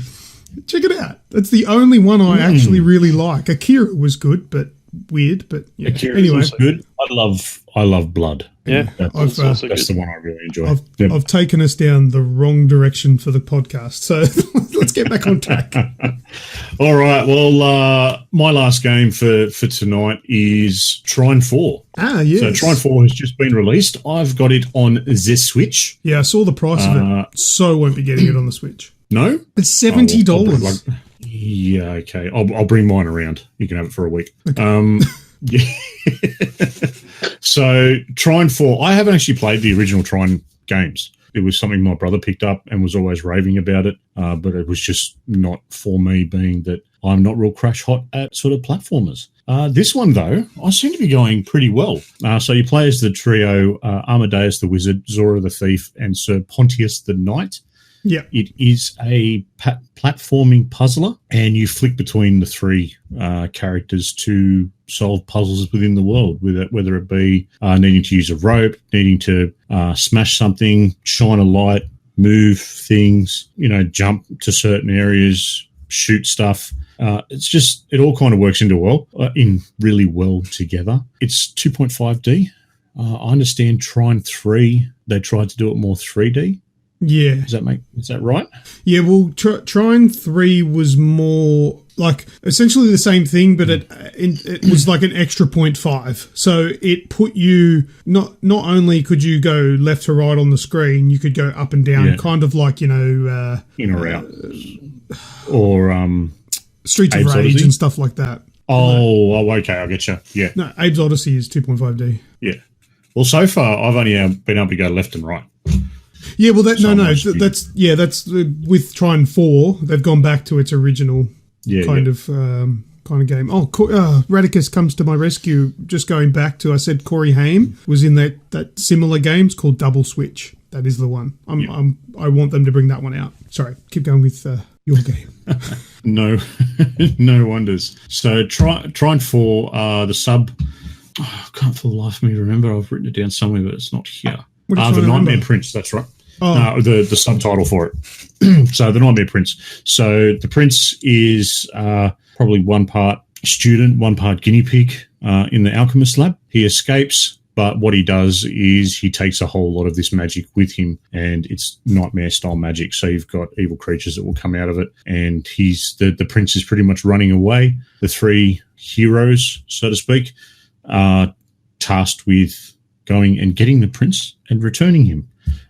check it out. That's the only one I actually really like. Akira was good, but weird. But yeah. Anyway, was good. I love Blood. Yeah, that's the one I really enjoy. I've taken us down the wrong direction for the podcast, so let's get back on track. All right. Well, my last game for tonight is Trine 4. Ah, yes. So Trine 4 has just been released. I've got it on the Switch. Yeah, I saw the price of it. So won't be getting it on the Switch. No? It's $70. Yeah, okay. I'll bring mine around. You can have it for a week. Okay. Yeah. So Trine 4, I haven't actually played the original Trine games. It was something my brother picked up and was always raving about it, but it was just not for me, being that I'm not real crash hot at sort of platformers. This one, though, I seem to be going pretty well. So you play as the trio, Amadeus the Wizard, Zora the Thief, and Sir Pontius the Knight. Yeah, it is a platforming puzzler, and you flick between the three characters to solve puzzles within the world, whether it be needing to use a rope, needing to smash something, shine a light, move things, jump to certain areas, shoot stuff. It all kind of works in really well together. It's 2.5D. I understand Trine 3, they tried to do it more 3D. Yeah. Is that right? Yeah, well, Trine 3 was more like essentially the same thing, but it was like an extra 0.5. So it put you, not only could you go left to right on the screen, you could go up and down, kind of like, in or out. Or Streets of Abe's Rage Odyssey? And stuff like that. Oh, okay, I get you. Yeah. No, Abe's Odyssey is 2.5D. Yeah. Well, so far, I've only been able to go left and right. Yeah, well, that's with Trine 4. They've gone back to its original kind of game. Oh, Radicus comes to my rescue. Just going back to, I said Corey Haim was in that similar game. It's called Double Switch. That is the one. I want them to bring that one out. Sorry, keep going with your game. No wonders. So Trine 4, the sub. I can't for the life of me remember. I've written it down somewhere, but it's not here. The Nightmare Prince. That's right. Oh. The subtitle for it. So the Nightmare Prince. So the prince is probably one part student, one part guinea pig in the alchemist lab. He escapes, but what he does is he takes a whole lot of this magic with him, and it's nightmare style magic. So you've got evil creatures that will come out of it, and the prince is pretty much running away. The three heroes, so to speak, are tasked with going and getting the prince and returning him.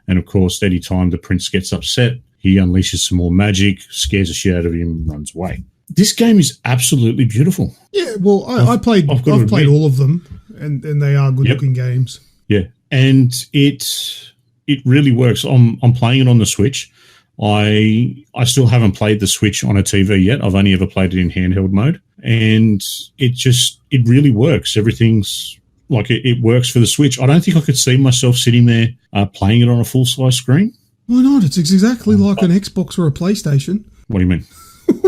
And, of course, any time the prince gets upset, he unleashes some more magic, scares the shit out of him, and runs away. This game is absolutely beautiful. Yeah, well, I've played all of them, and they are good-looking games. Yeah, and it really works. I'm playing it on the Switch. I still haven't played the Switch on a TV yet. I've only ever played it in handheld mode, and it really works. Everything's like it works for the Switch. I don't think I could see myself sitting there playing it on a full-size screen. Why not? It's exactly like an Xbox or a PlayStation. What do you mean?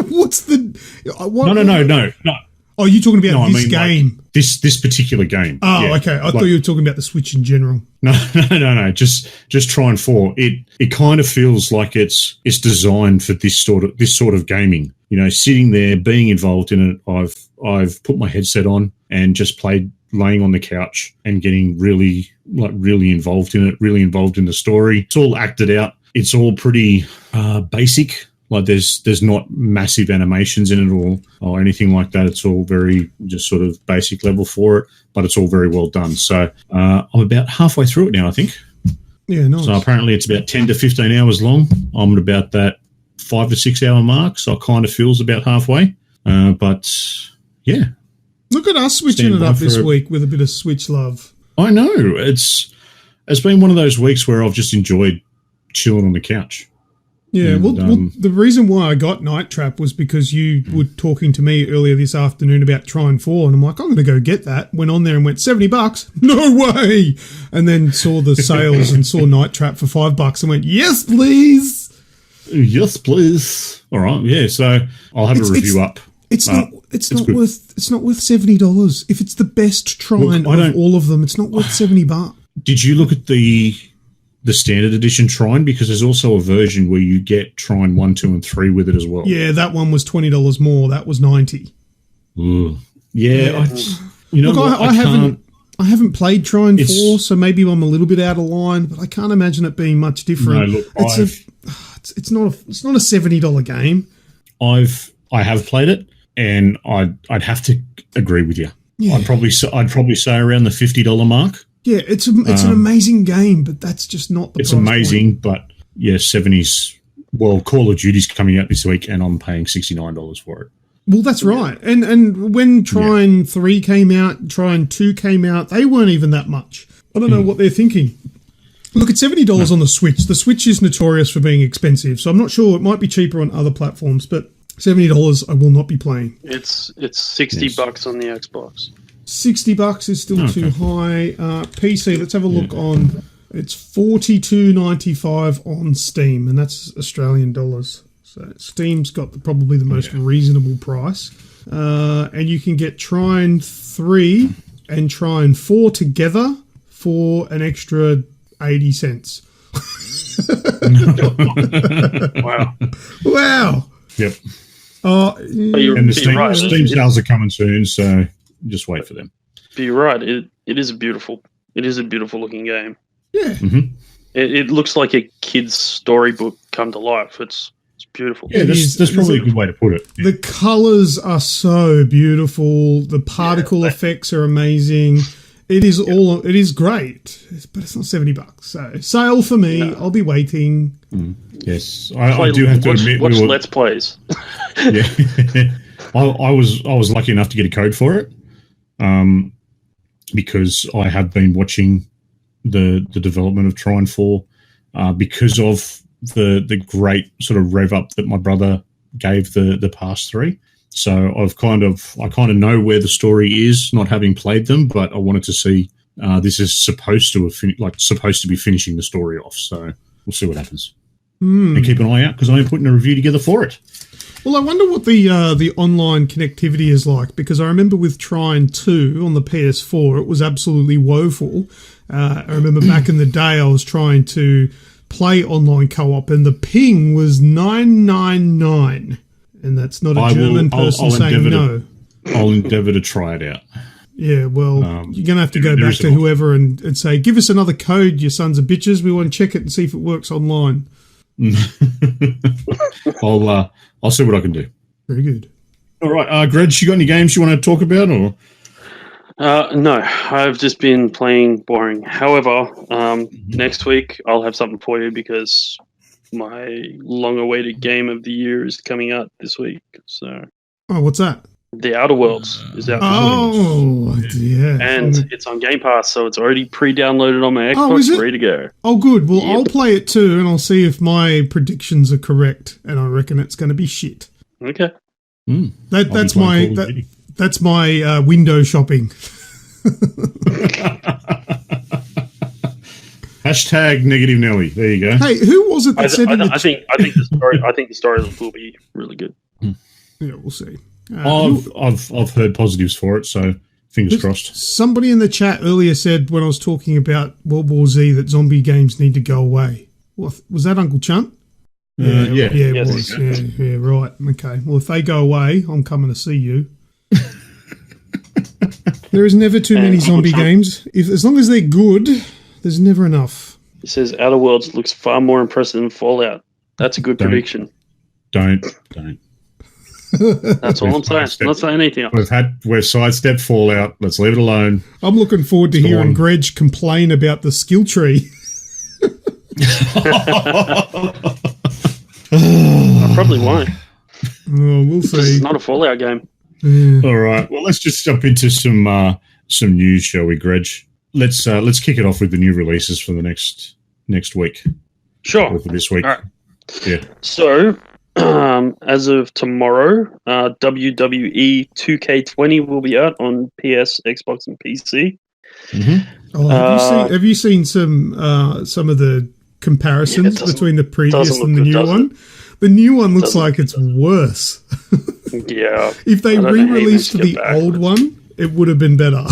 What's the... No. Oh, you're talking about this game? Like this particular game. Oh, yeah. Okay. I thought you were talking about the Switch in general. No. Just Trine 4. It kind of feels like it's designed for this sort of gaming. Sitting there, being involved in it. I've put my headset on and just played, laying on the couch and getting really involved in it, really involved in the story. It's all acted out. It's all pretty basic. Like there's not massive animations in it or anything like that. It's all very just sort of basic level for it, but it's all very well done. So I'm about halfway through it now, I think. Yeah, nice. So apparently it's about 10 to 15 hours long. I'm at about that 5 to 6 hour mark, so it kind of feels about halfway. But yeah. Look at us switching it up this week with a bit of Switch love. I know. It's been one of those weeks where I've just enjoyed chilling on the couch. Yeah, well, the reason why I got Night Trap was because you were talking to me earlier this afternoon about Trine 4, and I'm like, I'm going to go get that. Went on there and went, $70? No way! And then saw the sales and saw Night Trap for $5 and went, yes, please! Yes, please. All right, yeah, so I'll have a review up. It's not worth $70. If it's the best Trine of all of them, it's not worth $70. Did you look at the standard edition Trine? Because there's also a version where you get Trine 1, 2, and 3 with it as well. Yeah, that one was $20 more. That was $90. Ooh. Yeah, Look, I haven't played Trine 4, so maybe I'm a little bit out of line, but I can't imagine it being much different. No, look, it's not a $70 game. I have played it, and I'd have to agree with you. Yeah. I'd probably say around the $50 mark. Yeah, it's an amazing game, but that's just not the. It's amazing, but yeah, 70s. Well, Call of Duty's coming out this week, and I'm paying $69 for it. Well, that's right. And when Trine 3 came out, Trine 2 came out, they weren't even that much. I don't know what they're thinking. Look, it's $70 on the Switch. The Switch is notorious for being expensive, so I'm not sure. It might be cheaper on other platforms, but $70 I will not be playing. It's $60 on the Xbox. $60 is still too high. PC, let's have a look on. It's $42.95 on Steam, and that's Australian dollars. So Steam's got probably the most reasonable price. And you can get Trine 3 and Trine 4 together for an extra 80 cents. Wow. Yep. And the Steam sales are coming soon, so just wait for them. But you're right. It is a beautiful looking game. Yeah. Mm-hmm. It looks like a kid's storybook come to life. It's beautiful. Yeah, that's probably a good way to put it. The colours are so beautiful. The particle effects are amazing. It is it is great, but it's not $70. So sale for me. No. I'll be waiting. Yes, I do have to admit. Watch Let's Plays. Yeah, I was lucky enough to get a code for it, because I have been watching the development of Trine 4, because of the great sort of rev up that my brother gave the past 3. So I kind of know where the story is, not having played them, but I wanted to see this is supposed to be finishing the story off. So we'll see what happens. And keep an eye out, because I am putting a review together for it. Well, I wonder what the online connectivity is like, because I remember with Trine 2 on the PS4, it was absolutely woeful. I remember back in the day I was trying to play online co-op, and the ping was 999. And that's not a German person saying no. I'll endeavour to try it out. Yeah, well, you're going to have to go back to whoever and say, give us another code, you sons of bitches. We want to check it and see if it works online. I'll see what I can do. Very good. All right, Greg, you got any games you want to talk about? Or no, I've just been playing boring. However, next week I'll have something for you, because my long-awaited game of the year is coming out this week. So, what's that? The Outer Worlds is out. Yeah, and it's on Game Pass, so it's already pre-downloaded on my Xbox, ready to go. Oh, good. Well, I'll play it too, and I'll see if my predictions are correct. And I reckon it's going to be shit. Okay. That's my window shopping. Hashtag negative Nelly. There you go. Hey, who was it that said? I think the story will be really good. Yeah, we'll see. I've heard positives for it, so fingers crossed. Somebody in the chat earlier said, when I was talking about World War Z, that zombie games need to go away. Was that Uncle Chunt? Yeah, it was. Yeah, right. Okay. Well, if they go away, I'm coming to see you. There is never too many zombie games. As long as they're good, there's never enough. He says Outer Worlds looks far more impressive than Fallout. That's a good prediction. Don't. That's all I'm saying. I'm not saying anything else. We've sidestepped Fallout. Let's leave it alone. I'm looking forward to hearing Greg complain about the skill tree. I probably won't. We'll see. It's not a Fallout game. All right. Well, let's just jump into some news, shall we, Greg? Let's kick it off with the new releases for the next week. Sure. Or for this week. All right. Yeah. So, as of tomorrow, WWE 2K20 will be out on PS, Xbox, and PC. Mm-hmm. Have you seen some of the comparisons between the previous and the new one? The new one looks like it's worse. Yeah. If they re-released the old one, it would have been better.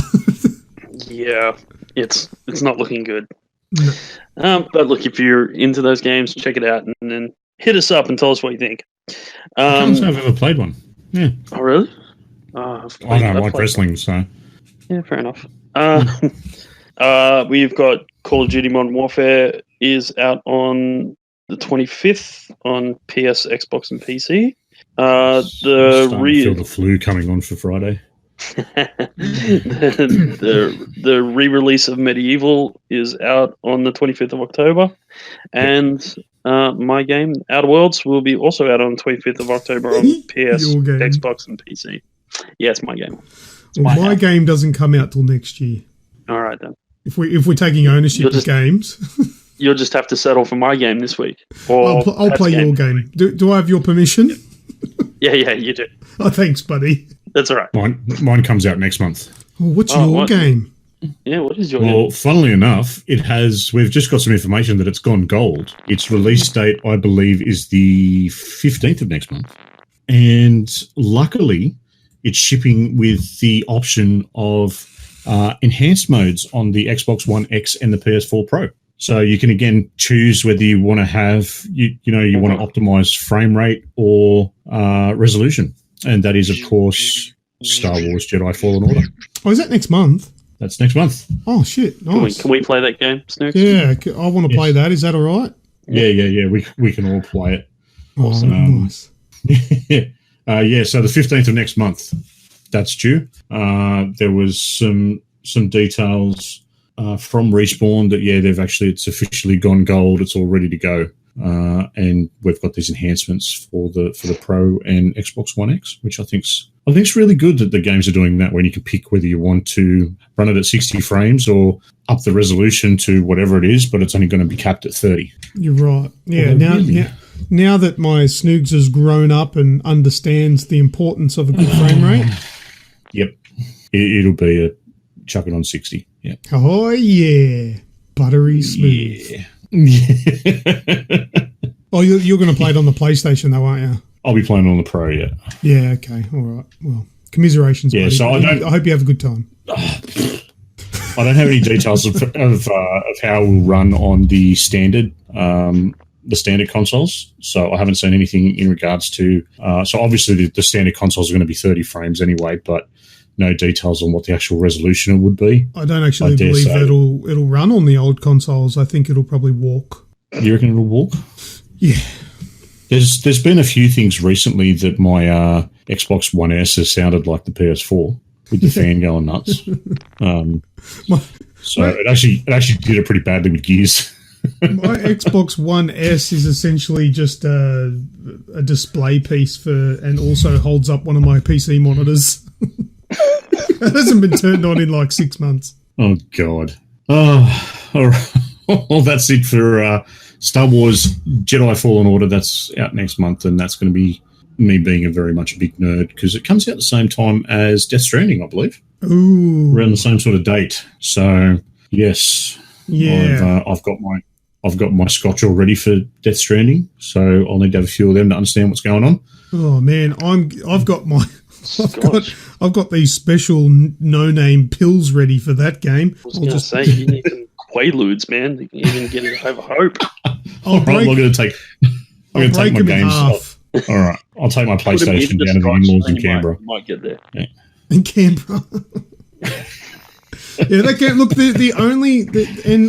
Yeah. it's not looking good. No. But look, if you're into those games, check it out and then hit us up and tell us what you think. I can't say I've ever played one. Yeah. Oh, really? I don't like wrestling, so. Yeah, fair enough. We've got Call of Duty Modern Warfare is out on the 25th on PS, Xbox, and PC. Feel the flu coming on for Friday. the re-release of Medieval is out on the 25th of October, and my game Outer Worlds will be also out on the 25th of October on PS, Xbox, and PC. Yeah, it's my game. My game doesn't come out till next year. All right then. If we're taking ownership of games, you'll just have to settle for my game this week. Or I'll play your game. Do I have your permission? Yeah, you do. Oh, thanks, buddy. That's all right. Mine comes out next month. Oh, what's your game? Yeah, what is your game? Well, funnily enough, we've just got some information that it's gone gold. Its release date, I believe, is the 15th of next month. And luckily, it's shipping with the option of enhanced modes on the Xbox One X and the PS4 Pro. So you can again choose whether you want to have you want to optimize frame rate or resolution, and that is of course Star Wars Jedi Fallen Order. Oh, is that next month? That's next month. Oh shit! Nice. Can we play that game, Snoogs? Yeah, I want to play that. Is that all right? Yeah. We can all play it. Awesome. Nice. So the 15th of next month, that's due. There was some details from Respawn that it's officially gone gold. It's all ready to go, and we've got these enhancements for the Pro and Xbox One X, which I think's really good that the games are doing that. When you can pick whether you want to run it at 60 frames or up the resolution to whatever it is, but it's only going to be capped at 30. You're right. Yeah. Now that my Snoogs has grown up and understands the importance of a good frame rate. Yep, it'll be a chuck it on 60. Yeah. Oh yeah, buttery smooth. Yeah. Oh, you're going to play it on the PlayStation though, aren't you? I'll be playing on the Pro. Yeah. Yeah. Okay. All right. Well, commiserations. Yeah. Buddy. So I hope you have a good time. I don't have any details of how it will run on the standard consoles. So I haven't seen anything in regards to. So obviously the standard consoles are going to be 30 frames anyway, but no details on what the actual resolution would be. I don't actually believe it'll run on the old consoles. I think it'll probably walk. You reckon it'll walk? Yeah. There's been a few things recently that my Xbox One S has sounded like the PS4 with the fan going nuts. It actually did it pretty badly with Gears. My Xbox One S is essentially just a display piece and also holds up one of my PC monitors. It hasn't been turned on in like 6 months. Oh, God. Oh, all right. Well, that's it for Star Wars Jedi Fallen Order. That's out next month, and that's going to be me being very much a big nerd because it comes out at the same time as Death Stranding, I believe. Ooh. Around the same sort of date. So, yes. Yeah. I've got my scotch all ready for Death Stranding, so I'll need to have a few of them to understand what's going on. Oh man, I've got these special no-name pills ready for that game. I was going to say you need some Quaaludes, man. You can even get it over hope. I'm going to take my games off. All right, I'll take my PlayStation down to the in-laws in Canberra. Might get there. Yeah. In Canberra. Yeah, that game.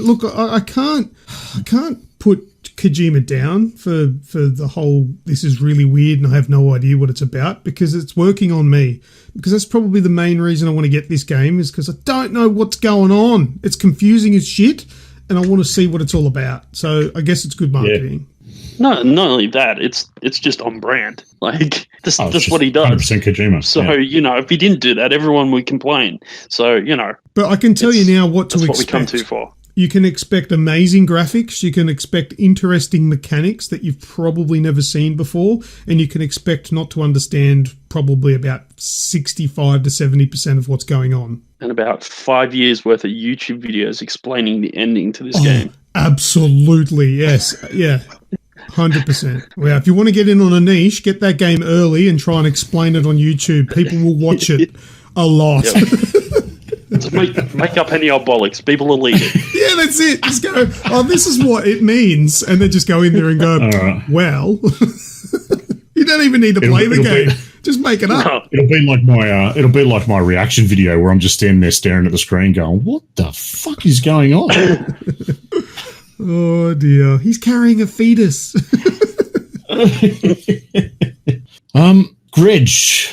Look, I can't put Kojima down for the whole. This is really weird, and I have no idea what it's about because it's working on me. Because that's probably the main reason I want to get this game is because I don't know what's going on. It's confusing as shit, and I want to see what it's all about. So I guess it's good marketing. Yeah. No, not only that, it's just on brand. Like that's what he does. 100% Kojima. So if he didn't do that, everyone would complain. So But I can tell you now what to expect. That's what we come to for. You can expect amazing graphics. You can expect interesting mechanics that you've probably never seen before, and you can expect not to understand probably about 65 to 70% of what's going on. And about 5 years worth of YouTube videos explaining the ending to this game. Absolutely, yes, yeah. 100%. Well, if you want to get in on a niche, get that game early and try and explain it on YouTube. People will watch it a lot. Just make up any old bollocks. People will eat it. Yeah, that's it. Just go, oh, this is what it means. And then just go in there and go, well, you don't even need to play the game. Just make it up. No. It'll be like my reaction video where I'm just standing there staring at the screen going, what the fuck is going on? Oh, dear. He's carrying a fetus. Greg,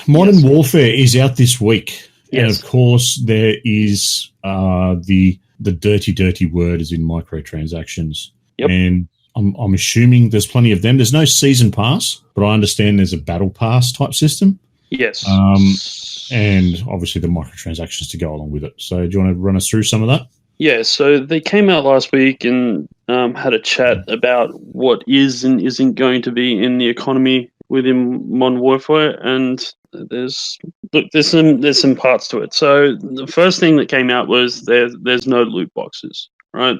Modern Warfare is out this week. Yes. And, of course, there is the dirty word is in microtransactions. Yep. And I'm assuming there's plenty of them. There's no season pass, but I understand there's a battle pass type system. Yes. And obviously the microtransactions to go along with it. So do you want to run us through some of that? Yeah, so they came out last week and had a chat about what is and isn't going to be in the economy within Modern Warfare, and there's some parts to it. So the first thing that came out was there's no loot boxes, right?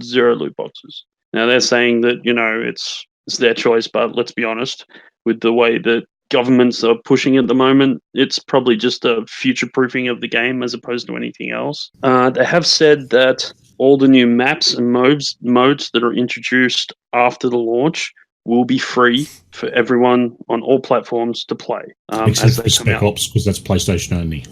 0 loot boxes. Now they're saying that it's their choice, but let's be honest, with the way that governments are pushing at the moment, it's probably just a future-proofing of the game as opposed to anything else. They have said that all the new maps and modes that are introduced after the launch will be free for everyone on all platforms to play. Except for Spec Ops, because that's PlayStation only.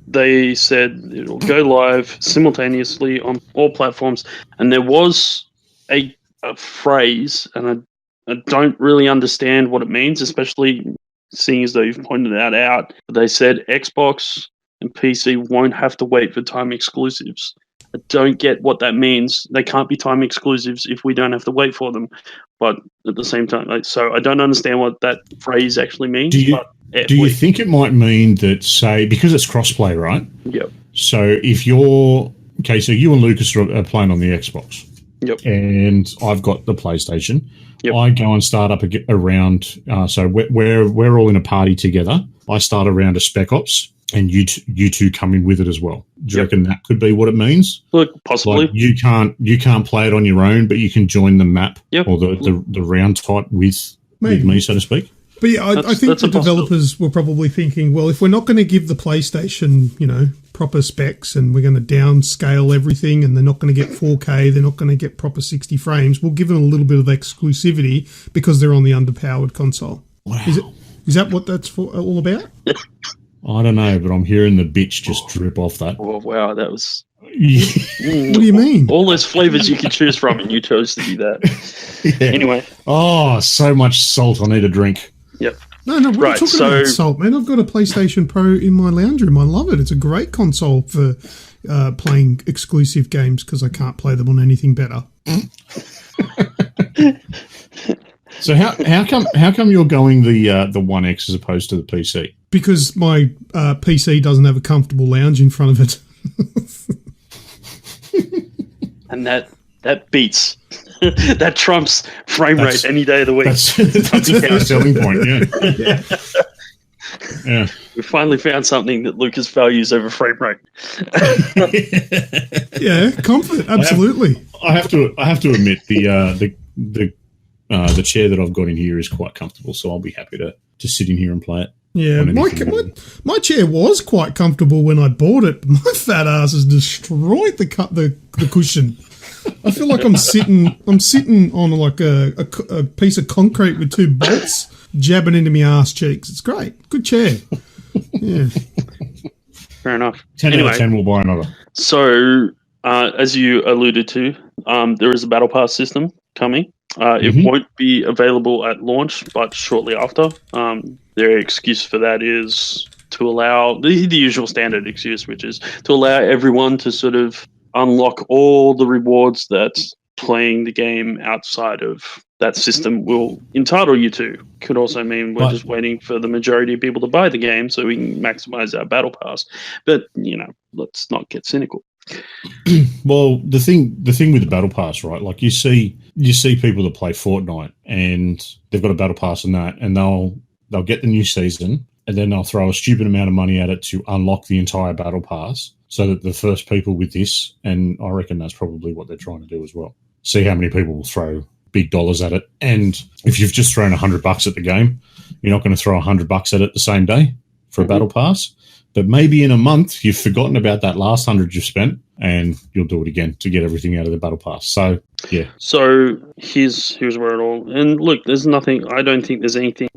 They said it'll go live simultaneously on all platforms, and there was a phrase, and I don't really understand what it means, especially seeing as though you've pointed that out. But they said Xbox and PC won't have to wait for time exclusives. I don't get what that means. They can't be time exclusives if we don't have to wait for them. But at the same time, so I don't understand what that phrase actually means. Do you think it might mean that, say, because it's crossplay, right? Yep. So if you're... Okay, so you and Lucas are playing on the Xbox. Yep. And I've got the PlayStation. Yep. I go and start up a round. So we're all in a party together. I start a round of Spec Ops, and you two come in with it as well. Do you reckon that could be what it means? Look, possibly. Like you can't play it on your own, but you can join the map or the round type with me, so to speak. But yeah, I think the developers were probably thinking, well, if we're not going to give the PlayStation, proper specs, and we're going to downscale everything, and they're not going to get 4K, they're not going to get proper 60 frames, we'll give them a little bit of exclusivity because they're on the underpowered console. Wow. Is that what that's all about? I don't know, but I'm hearing the bitch just drip off that. Oh, wow, that was... What do you mean? All those flavors you could choose from, and you chose to do that. Yeah. Anyway. Oh, so much salt. I need a drink. Yep. No, what are you talking about salt, man? I've got a PlayStation Pro in my lounge room. I love it. It's a great console for playing exclusive games because I can't play them on anything better. So how come you're going the One X as opposed to the PC? Because my PC doesn't have a comfortable lounge in front of it. And that beats. That trumps frame rate any day of the week. That's a selling point, yeah. We finally found something that Lucas values over frame rate. Yeah, comfort, absolutely. I have to admit the chair that I've got in here is quite comfortable, so I'll be happy to sit in here and play it. Yeah, my chair was quite comfortable when I bought it, but my fat ass has destroyed the cushion. I feel like I'm sitting on like a piece of concrete with 2 bolts jabbing into my ass cheeks. It's great. Good chair. Yeah. Fair enough. 10 out of 10 will buy another. So, as you alluded to, there is a Battle Pass system coming. It won't be available at launch, but shortly after. Their excuse for that is to allow the usual standard excuse, which is to allow everyone to sort of unlock all the rewards that playing the game outside of that system will entitle you to. Could also mean we're just waiting for the majority of people to buy the game so we can maximize our Battle Pass. But, let's not get cynical. Well, the thing with the Battle Pass, right? Like you see people that play Fortnite and they've got a Battle Pass and that, and they'll get the new season and then they'll throw a stupid amount of money at it to unlock the entire Battle Pass so that the first people with this, and I reckon that's probably what they're trying to do as well, see how many people will throw big dollars at it. And if you've just thrown $100 at the game, you're not going to throw $100 at it the same day for a Battle Pass. But maybe in a month you've forgotten about that last 100 you've spent, and you'll do it again to get everything out of the battle pass. So yeah. So here's where it all. And look, there's nothing. I don't think there's anything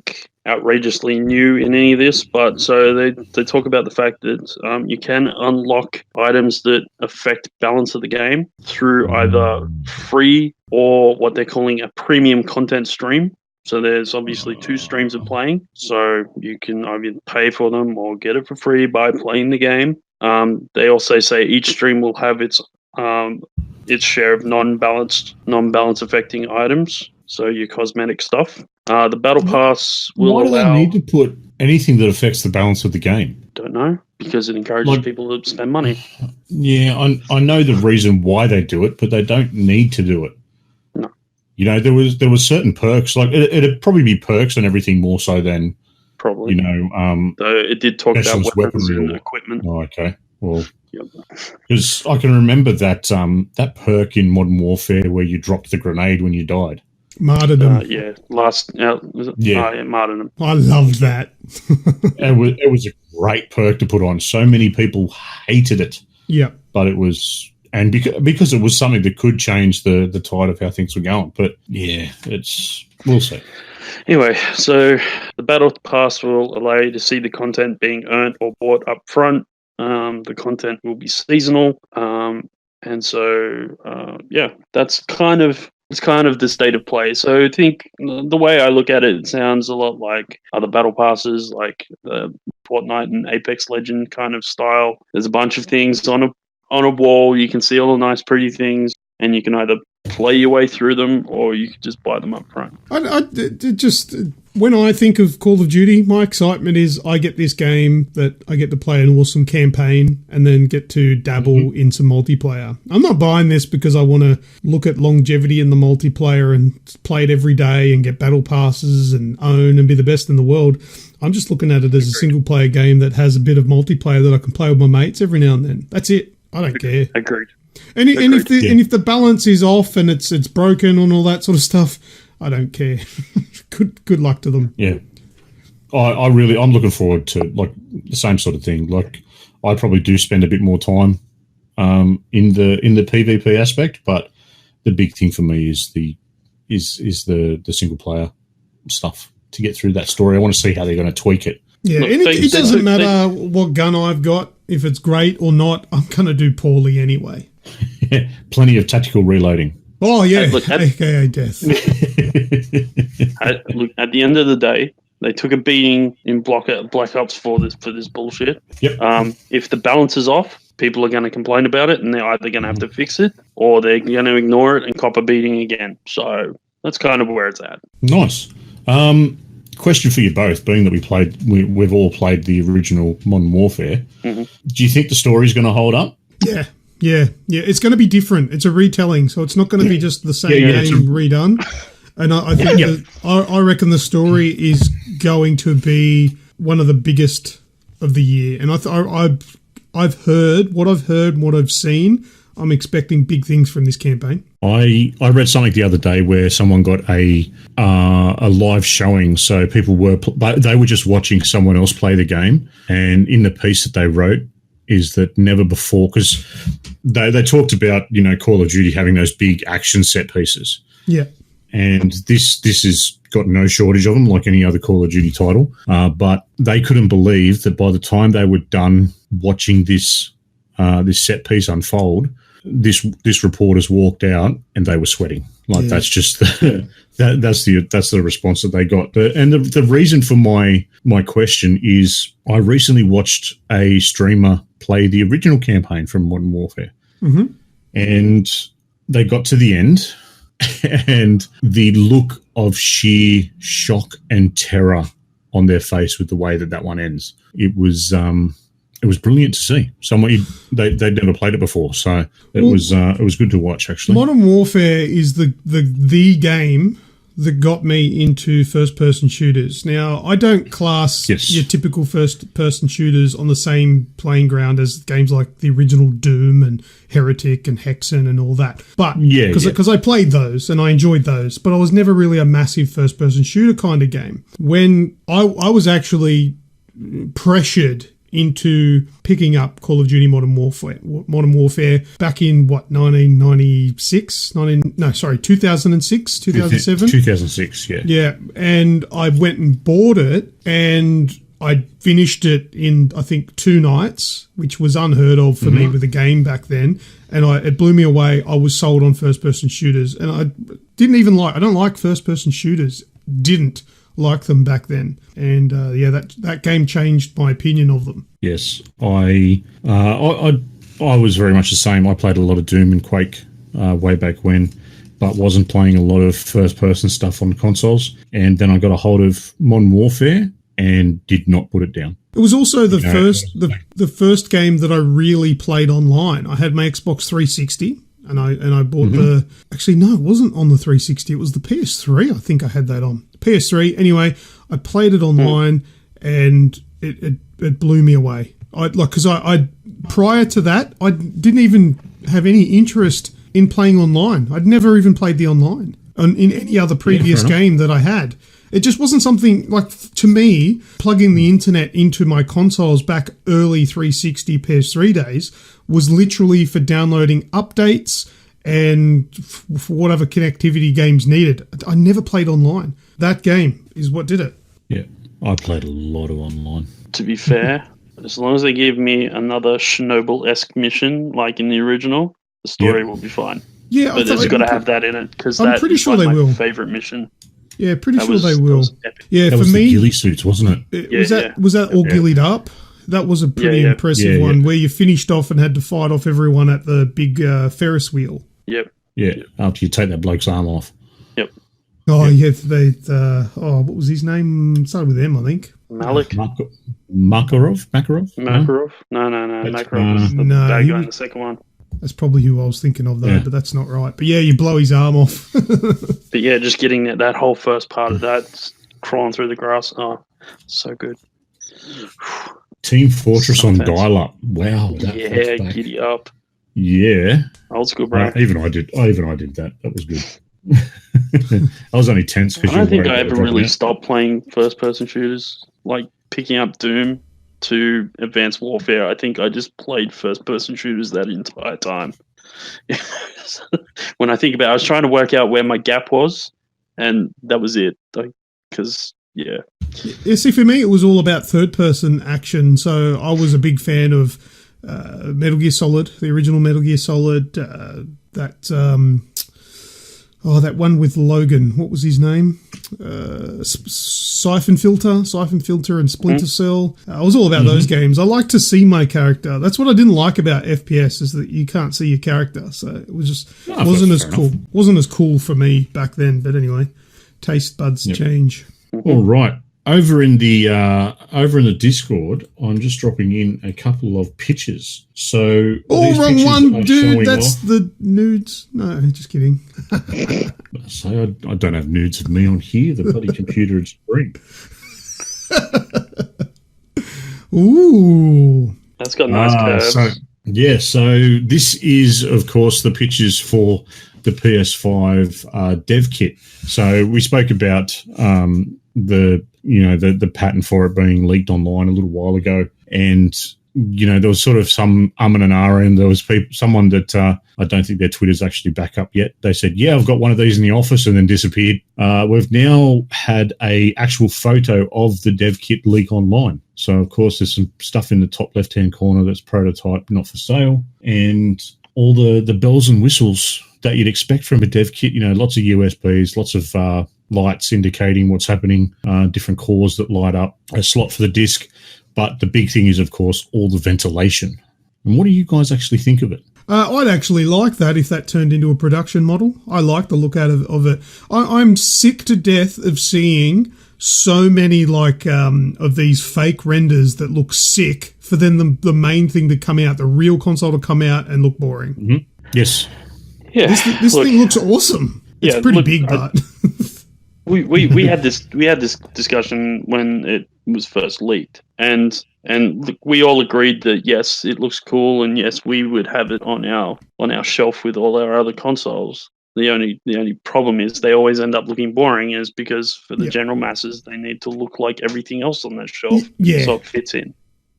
outrageously new in any of this. But so they talk about the fact that you can unlock items that affect balance of the game through either free or what they're calling a premium content stream. So there's obviously 2 streams of playing. So you can either pay for them or get it for free by playing the game. They also say each stream will have its share of non-balance affecting items. So your cosmetic stuff. The battle pass will Why do allow. they need to put anything that affects the balance of the game? Don't know, because it encourages people to spend money. Yeah, I know the reason why they do it, but they don't need to do it. No. You know, there was certain perks, like it'd probably be perks and everything more so than probably. You know, though it did talk about weapons and or, equipment. Oh, okay. Well, yep. Because I can remember that that perk in Modern Warfare where you dropped the grenade when you died. Martyrdom. Yeah, martyrdom. I loved that. It was a great perk to put on. So many people hated it. Yeah, but it was, and because it was something that could change the tide of how things were going. But yeah, we'll see. Anyway, so the battle pass will allow you to see the content being earned or bought up front. The content will be seasonal, and so that's kind of the state of play. So I think the way I look at it, it sounds a lot like other battle passes, like the Fortnite and Apex Legend kind of style. There's a bunch of things on a wall. You can see all the nice, pretty things, and you can either play your way through them or you can just buy them up front. When I think of Call of Duty, my excitement is I get this game that I get to play an awesome campaign and then get to dabble in some multiplayer. I'm not buying this because I want to look at longevity in the multiplayer and play it every day and get battle passes and own and be the best in the world. I'm just looking at it as a single player game that has a bit of multiplayer that I can play with my mates every now and then. That's it. I don't care. Agreed. And if the balance is off and it's broken and all that sort of stuff, I don't care. Good luck to them. Yeah, I'm looking forward to like the same sort of thing. Like I probably do spend a bit more time in the PvP aspect, but the big thing for me is the single player stuff to get through that story. I want to see how they're going to tweak it. Yeah, and it doesn't matter what gun I've got. If it's great or not, I'm going to do poorly anyway. Plenty of tactical reloading. Oh, yeah. AKA death. Look, at the end of the day, they took a beating in Black Ops for this bullshit. Yep. If the balance is off, people are going to complain about it, and they're either going to have to fix it, or they're going to ignore it and cop a beating again. So that's kind of where it's at. Nice. Question for you both, being that we've all played the original Modern Warfare. Mm-hmm. Do you think the story's going to hold up? Yeah. It's going to be different. It's a retelling, so it's not going to be just the same game redone. And I think I reckon the story is going to be one of the biggest of the year. And I've heard what I've seen. I'm expecting big things from this campaign. I read something the other day where someone got a live showing, so people were just watching someone else play the game, and in the piece that they wrote is that never before, because they talked about Call of Duty having those big action set pieces, and this has got no shortage of them, like any other Call of Duty title, but they couldn't believe that by the time they were done watching this set piece unfold, this reporters walked out and they were sweating. That's just that's the response that they got. And the reason for my question is I recently watched a streamer play the original campaign from Modern Warfare, and they got to the end, and the look of sheer shock and terror on their face with the way that one ends. It was brilliant to see. They'd never played it before, so it was good to watch. Actually, Modern Warfare is the game that got me into first-person shooters. Now, I don't class your typical first-person shooters on the same playing ground as games like the original Doom and Heretic and Hexen and all that. But because I played those and I enjoyed those, but I was never really a massive first-person shooter kind of game. When I was actually pressured into picking up Call of Duty Modern Warfare back in 1996, 2006, 2007. 2006, yeah. Yeah, and I went and bought it, and I finished it in, I think, 2 nights, which was unheard of for me with a game back then. And it blew me away. I was sold on first-person shooters. And I don't like first-person shooters. Didn't like them back then. And, that game changed my opinion of them. Yes, I was very much the same. I played a lot of Doom and Quake way back when, but wasn't playing a lot of first-person stuff on consoles. And then I got a hold of Modern Warfare and did not put it down. It was also the first game that I really played online. I had my Xbox 360, and I bought the. Actually, no, it wasn't on the 360. It was the PS3. I think I had that on PS3. Anyway, I played it online, and it blew me away. Because I prior to that, I didn't even have any interest in playing online. I'd never even played the online in any other previous game that I had. It just wasn't something, like, to me, plugging the internet into my consoles back early 360 PS3 days was literally for downloading updates and for whatever connectivity games needed. I never played online. That game is what did it. Yeah, I played a lot of online. To be fair, as long as they give me another Chernobyl-esque mission like in the original, the story will be fine. Yeah, but it's got to have that in it, because I'm pretty sure they will. My favourite mission. Yeah, pretty sure they will. Yeah, that for was me, the ghillie suits, wasn't it? Was that all gillied up? That was a pretty impressive one where you finished off and had to fight off everyone at the big Ferris wheel. Yep. Yeah, after you take that bloke's arm off. Yep. Oh, yeah, what was his name? Started with M, I think. Malik? Makarov? Makarov? No. Makarov was the bad guy in the second one. That's probably who I was thinking of, though, but that's not right. But yeah, you blow his arm off. But yeah, just getting that whole first part of that, crawling through the grass. Oh, so good. Team Fortress on dial-up. Wow. Giddy up. Yeah. Old school, bro. Even I did that. That was good. I was only tense because I don't think I ever really stopped playing first-person shooters, like picking up Doom to Advanced Warfare. I think I just played first-person shooters that entire time. When I think about it, I was trying to work out where my gap was, and that was it. See, for me, it was all about third-person action, so I was a big fan of Metal Gear Solid, the original Metal Gear Solid, that one with Logan. What was his name? Siphon Filter and Splinter Cell. I was all about those games. I like to see my character. That's what I didn't like about FPS, is that you can't see your character. So it was just wasn't as cool. Wasn't as cool for me back then. But anyway, taste buds change. All right. Over in the Discord, I'm just dropping in a couple of pictures. So wrong one, dude. That's the nudes. No, just kidding. So I don't have nudes of me on here. The bloody computer is free. Ooh, that's got nice curves. So this is, of course, the pictures for the PS5 Dev Kit. So we spoke about the pattern for it being leaked online a little while ago, and there was sort of some and ahh, and there was someone that I don't think their Twitter's actually back up yet. They said, "Yeah, I've got one of these in the office," and then disappeared. We've now had a actual photo of the Dev Kit leak online. So of course, there's some stuff in the top left-hand corner that's prototype, not for sale, and all the bells and whistles that you'd expect from a Dev Kit. Lots of USBs, lots of lights indicating what's happening, different cores that light up, a slot for the disc. But the big thing is, of course, all the ventilation. And what do you guys actually think of it? I'd actually like that if that turned into a production model. I like the look out of it. I'm sick to death of seeing so many of these fake renders that look sick for then the main thing to come out, the real console to come out and look boring. Mm-hmm. Yes. Yeah. This thing looks awesome. It's pretty big, but... we had this discussion when it was first leaked, and we all agreed that yes, it looks cool, and yes, we would have it on our shelf with all our other consoles. The only problem is they always end up looking boring, is because for the general masses they need to look like everything else on that shelf, so it fits in.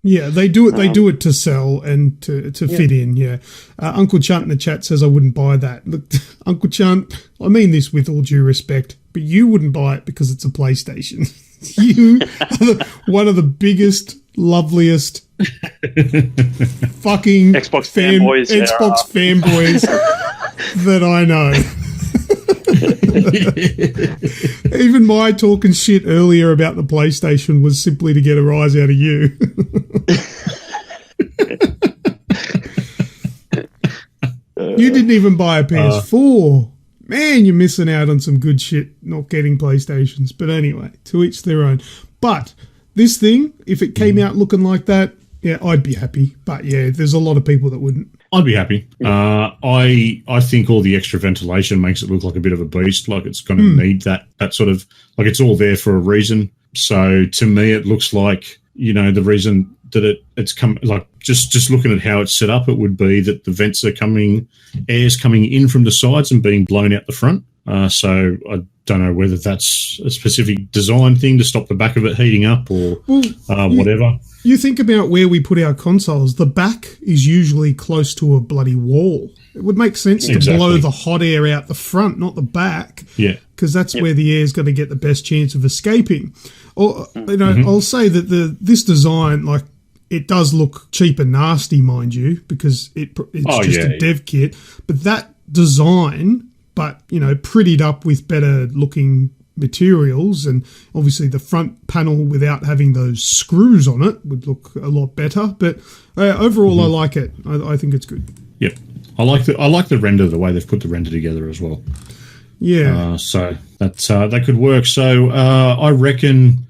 Yeah, they do it. They do it to sell and to fit in. Yeah, Uncle Chunt in the chat says I wouldn't buy that. Look, Uncle Chunt, I mean this with all due respect, but you wouldn't buy it because it's a PlayStation. You are one of the biggest, loveliest fucking Xbox fanboys that I know. Even my talking shit earlier about the PlayStation was simply to get a rise out of you. You didn't even buy a PS4. Man, you're missing out on some good shit not getting PlayStations. But anyway, to each their own. But this thing, if it came out looking like that, yeah, I'd be happy. But yeah, there's a lot of people that wouldn't. I'd be happy. I think all the extra ventilation makes it look like a bit of a beast. Like it's going to need that sort of, like it's all there for a reason. So to me, it looks like, you know, the reason that it's come, like just looking at how it's set up, it would be that the vents are air's coming in from the sides and being blown out the front. So I don't know whether that's a specific design thing to stop the back of it heating up or whatever. You think about where we put our consoles, the back is usually close to a bloody wall. It would make sense to blow the hot air out the front, not the back. Yeah. Because that's where the air is going to get the best chance of escaping. Or, you know, I'll say that this design, like, it does look cheap and nasty, mind you, because it's just a dev kit. But that design, but, you know, prettied up with better looking materials, and obviously the front panel without having those screws on it would look a lot better. But overall, I like it. I think it's good. Yep, I like the render, the way they've put the render together as well. Yeah. So that could work. So I reckon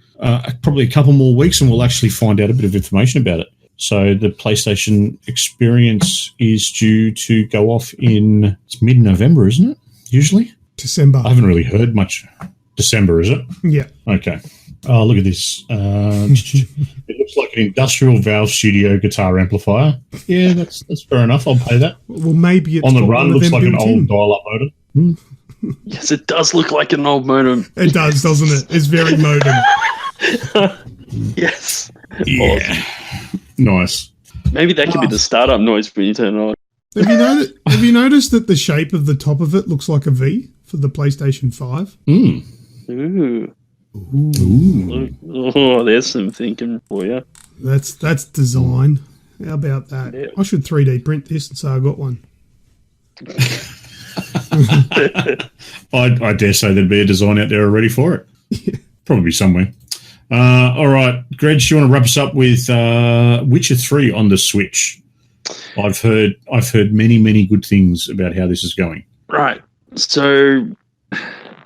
probably a couple more weeks, and we'll actually find out a bit of information about it. So the PlayStation experience is due to go off it's mid-November, isn't it? Usually December. I haven't really heard much. December, is it? Yeah. Okay. Oh, look at this. It looks like an industrial Valve Studio guitar amplifier. Yeah, that's fair enough. I'll pay that. Well, maybe it's on the run. Looks like an old dial-up modem. Yes, it does look like an old modem. It does, doesn't it? It's very modem. Yes. Yeah. Awesome. Nice. Maybe that could be the startup noise when you turn it on. Have you noticed that the shape of the top of it looks like a V for the PlayStation 5? Ooh. Oh, there's some thinking for you. That's design. How about that? Yeah. I should 3D print this and say I got one. I dare say there'd be a design out there already for it. Yeah. Probably somewhere. All right, Greg, do you want to wrap us up with Witcher 3 on the Switch? I've heard many, many good things about how this is going. Right. So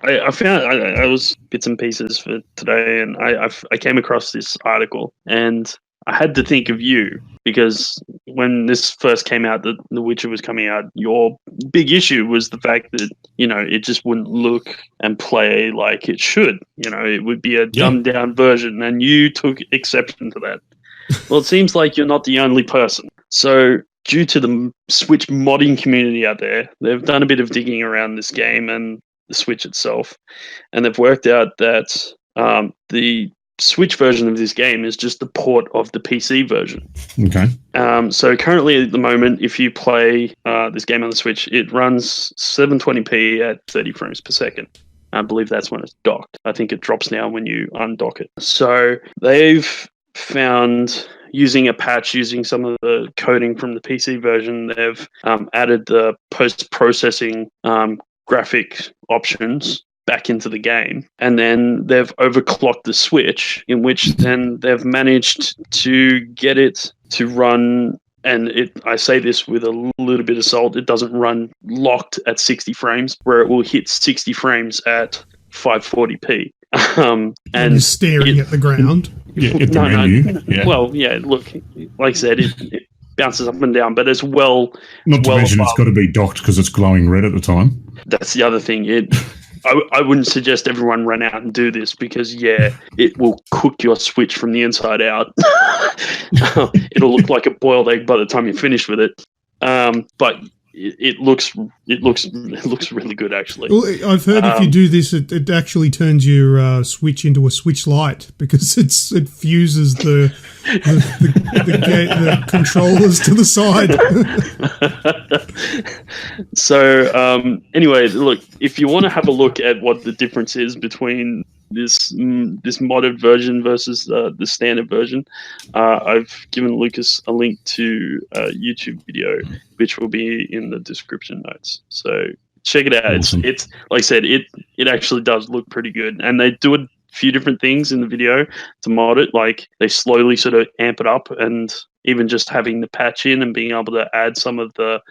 I found I was bits and pieces for today, and I came across this article, and I had to think of you because when this first came out, The Witcher was coming out, your big issue was the fact that, you know, it just wouldn't look and play like it should. You know, it would be a dumbed down version, and you took exception to that. Well, it seems like you're not the only person. So due to the Switch modding community out there, they've done a bit of digging around this game and the Switch itself, and they've worked out that the Switch version of this game is just the port of the PC version. Okay. So currently at the moment, if you play this game on the Switch, it runs 720p at 30 frames per second. I believe that's when it's docked. I think it drops now when you undock it. So they've found, using a patch, using some of the coding from the PC version, they've added the post-processing graphic options back into the game, and then they've overclocked the Switch, in which then they've managed to get it to run, and I say this with a little bit of salt, it doesn't run locked at 60 frames, where it will hit 60 frames at 540p. And you're staring at the ground. Well, yeah, look, like I said, it bounces up and down, but as well... Not to mention it's got to be docked because it's glowing red at the time. That's the other thing. I wouldn't suggest everyone run out and do this because, it will cook your Switch from the inside out. It'll look like a boiled egg by the time you're finished with it. But it looks really good actually. Well, I've heard if you do this, it actually turns your Switch into a Switch Lite because it fuses the controllers to the side. So anyway, look, if you want to have a look at what the difference is between this modded version versus the standard version, I've given Lucas a link to a YouTube video which will be in the description notes, so check it out. Awesome. It's like I said, it actually does look pretty good, and they do a few different things in the video to mod it. Like they slowly sort of amp it up, and even just having the patch in and being able to add some of the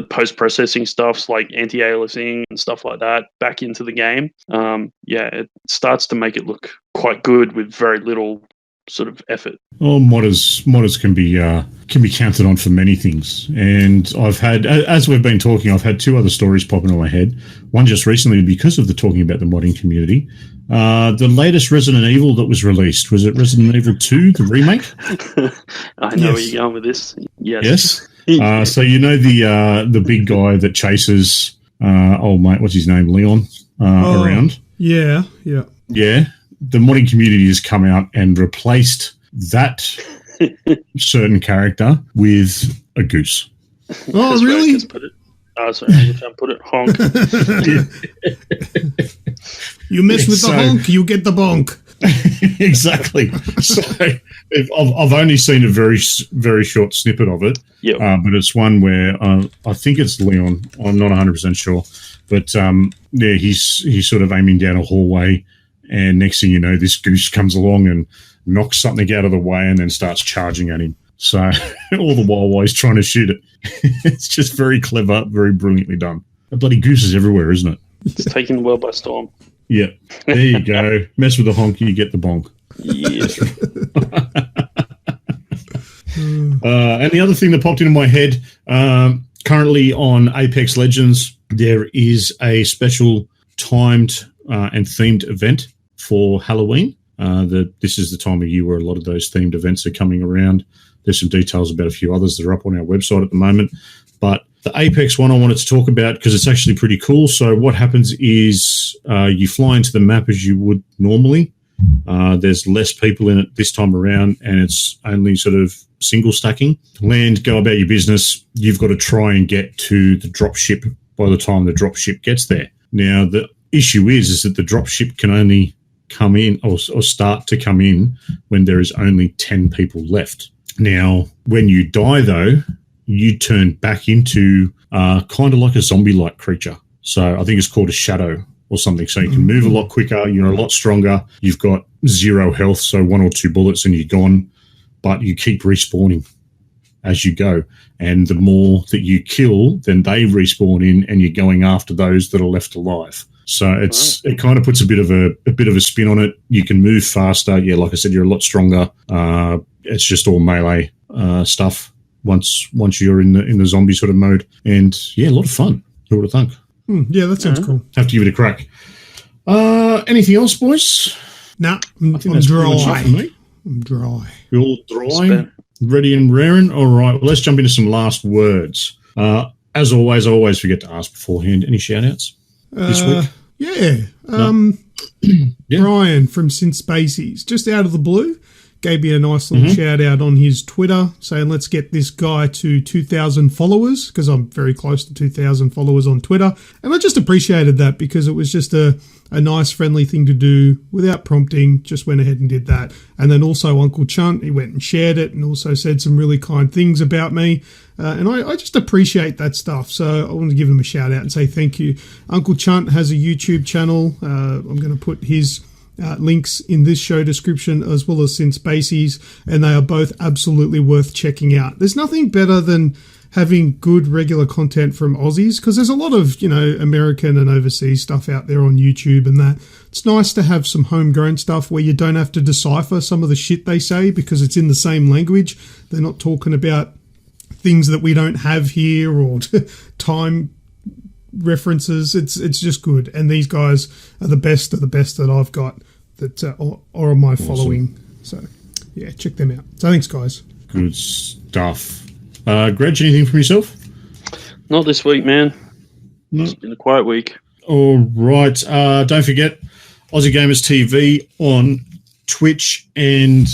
post-processing stuffs like anti-aliasing and stuff like that back into the game. It starts to make it look quite good with very little sort of effort. Well, modders can be counted on for many things, and I've had, as we've been talking, I've had two other stories popping in my head. One just recently because of the talking about the modding community. The latest Resident Evil that was released, was it Resident Evil 2, the remake? I know where you're going with this. Yes. So you know the big guy that chases old mate, what's his name, Leon, around? Yeah. The modding community has come out and replaced that certain character with a goose. Oh, That's really? Sorry, I'm trying to put it. Honk. You mess with the honk, you get the bonk. Exactly. So I've only seen a very, very short snippet of it. Yeah. But it's one where I think it's Leon. I'm not 100% sure. But he's sort of aiming down a hallway, and next thing you know, this goose comes along and knocks something out of the way and then starts charging at him. So all the while he's trying to shoot it. It's just very clever, very brilliantly done. The bloody goose is everywhere, isn't it? It's taking the world by storm. Yeah. There you go. Mess with the honk, you get the bonk. Yes. And the other thing that popped into my head, currently on Apex Legends, there is a special timed and themed event for Halloween. This is the time of year where a lot of those themed events are coming around. There's some details about a few others that are up on our website at the moment. But the Apex one I wanted to talk about because it's actually pretty cool. So what happens is you fly into the map as you would normally. There's less people in it this time around, and it's only sort of single stacking. Land, go about your business. You've got to try and get to the drop ship by the time the drop ship gets there. Now, the issue is that the drop ship can only come in or start to come in when there is only 10 people left. Now, when you die, though, you turn back into kind of like a zombie-like creature. So I think it's called a shadow or something. So you can move a lot quicker. You're a lot stronger. You've got 0 health, so 1 or 2 bullets and you're gone. But you keep respawning as you go. And the more that you kill, then they respawn in, and you're going after those that are left alive. So it kind of puts a bit of a spin on it. You can move faster. Yeah, like I said, you're a lot stronger. It's just all melee stuff once you're in the zombie sort of mode. And yeah, a lot of fun. Who would have thunk? Yeah, that sounds cool. Have to give it a crack. Anything else, boys? Nah, I'm dry. I'm dry. You're all dry, ready and raring? All right, well, let's jump into some last words. As always, I always forget to ask beforehand. Any shout-outs this week? Yeah. Brian from Spacies, just out of the blue, gave me a nice little shout out on his Twitter saying, let's get this guy to 2,000 followers, because I'm very close to 2,000 followers on Twitter. And I just appreciated that because it was just a nice, friendly thing to do without prompting. Just went ahead and did that. And then also Uncle Chunt, he went and shared it and also said some really kind things about me. And I just appreciate that stuff. So I want to give him a shout out and say thank you. Uncle Chunt has a YouTube channel. I'm going to put his links in this show description as well as Spacies, and they are both absolutely worth checking out. There's nothing better than having good regular content from Aussies, because there's a lot of, American and overseas stuff out there on YouTube and that. It's nice to have some homegrown stuff where you don't have to decipher some of the shit they say because it's in the same language. They're not talking about things that we don't have here or time references. It's just good, and these guys are the best of the best that I've got that are on my following. So yeah, check them out. So thanks, guys. Good stuff. Greg, anything from yourself? Not this week, man. No. It's been a quiet week. All right. Don't forget Aussie Gamers TV on Twitch and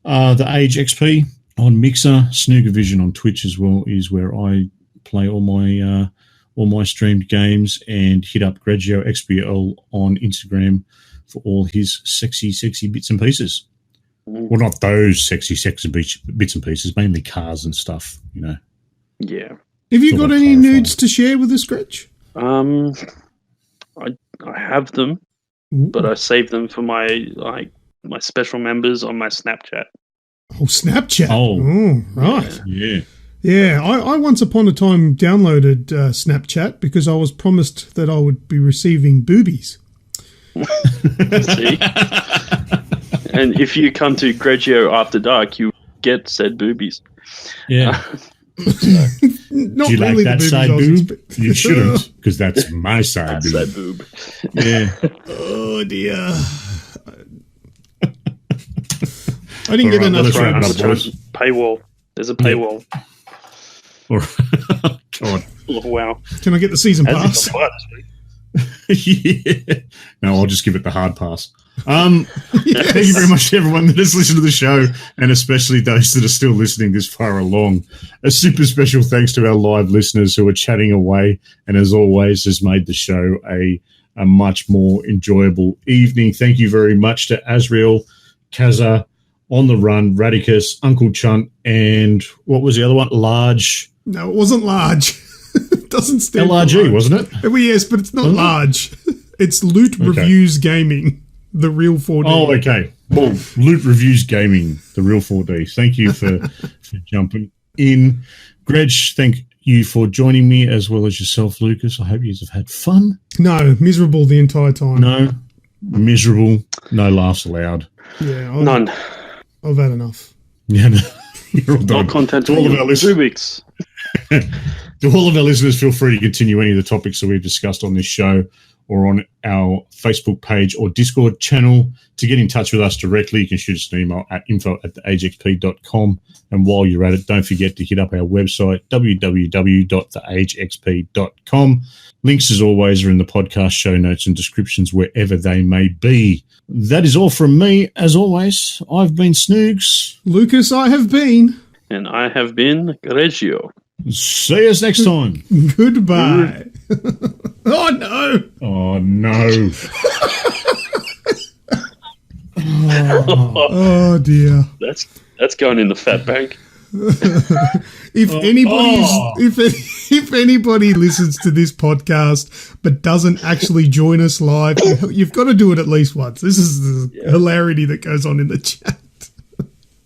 the Age XP on Mixer. Snooger Vision on Twitch as well is where I play all my streamed games, and hit up Grejio XBL on Instagram for all his sexy bits and pieces. Well, not those sexy bits and pieces, mainly cars and stuff, you know. Yeah. Have you got any nudes to share with us, Gretch? I have them, but I save them for my special members on my Snapchat. Oh, Snapchat. Oh, right. Yeah. Yeah, I once upon a time downloaded Snapchat because I was promised that I would be receiving boobies. See? And if you come to Grejio after dark, you get said boobies. Yeah. Not Do you really like that the side boobies boob? You shouldn't, because that's my side That's boob. that boob. Yeah. Oh, dear. I didn't get All right, enough let's wrap friends. it up, boys. Paywall. There's a paywall. All right. God. Oh, wow. Can I get the season pass? Yeah. No, I'll just give it the hard pass. Thank you very much to everyone that has listened to the show, and especially those that are still listening this far along. A super special thanks to our live listeners who are chatting away, and as always has made the show a much more enjoyable evening. Thank you very much to Azrael, Kaza, On the Run, Radicus, Uncle Chunt, and what was the other one? Large. No, it wasn't large. It doesn't stand LRG, for large. wasn't it? Well, yes, but it's not large. It's Loot Reviews Gaming, the real 4D. Oh, okay. Well, Loot Reviews Gaming, the real 4D. Thank you for jumping in. Greg, thank you for joining me, as well as yourself, Lucas. I hope you have had fun. No, miserable the entire time. No, miserable. No laughs allowed. Yeah, None. I've had enough. Yeah, no, you're all done. No content To all of our listeners. 3 weeks. To all of our listeners, feel free to continue any of the topics that we've discussed on this show or on our Facebook page or Discord channel. To get in touch with us directly, you can shoot us an email at info@theagexp.com. And while you're at it, don't forget to hit up our website, www.theagexp.com. Links, as always, are in the podcast show notes and descriptions wherever they may be. That is all from me. As always, I've been Snoogs. Lucas, I have been. And I have been Grejio. See us next time. Goodbye. Oh, no. Oh, no. Oh, dear. That's going in the fat bank. If anybody listens to this podcast but doesn't actually join us live, you've got to do it at least once. This is the hilarity that goes on in the chat.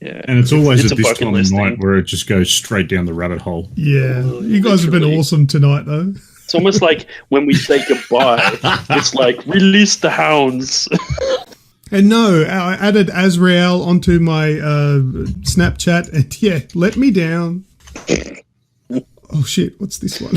Yeah, And it's always it's at a this bucket time of list night thing. where it just goes straight down the rabbit hole. Yeah, you guys have been literally. awesome tonight, though. It's almost like when we say goodbye, it's like, release the hounds. And no, I added Azrael onto my Snapchat, and yeah, let me down. Oh shit, what's this one?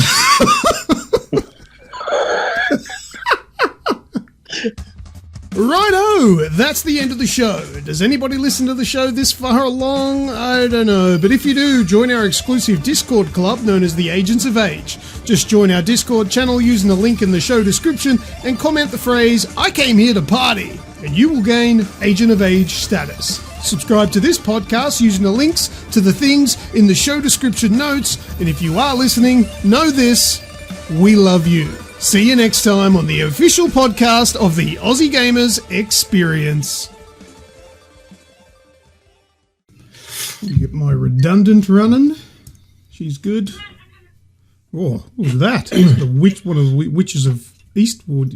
Righto, that's the end of the show. Does anybody listen to the show this far along? I don't know, but if you do, join our exclusive Discord club known as the Agents of Age. Just join our Discord channel using the link in the show description and comment the phrase, "I came here to party," and you will gain Agent of Age status. Subscribe to this podcast using the links to the things in the show description notes, and if you are listening, know this, we love you. See you next time on the official podcast of the Aussie Gamers Experience. Get my redundant running. She's good. Oh, what was that? The witch, one of the witches of Eastwood.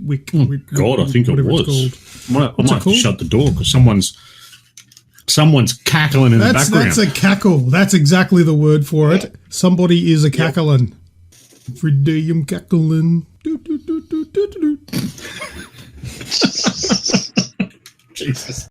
God, I think it whatever was. it's I might have to called? shut the door because someone's cackling in the background. That's a cackle. That's exactly the word for it. Somebody is a cackling. Every day I'm cackling. Do, do, do, do, do, do, do. Jesus.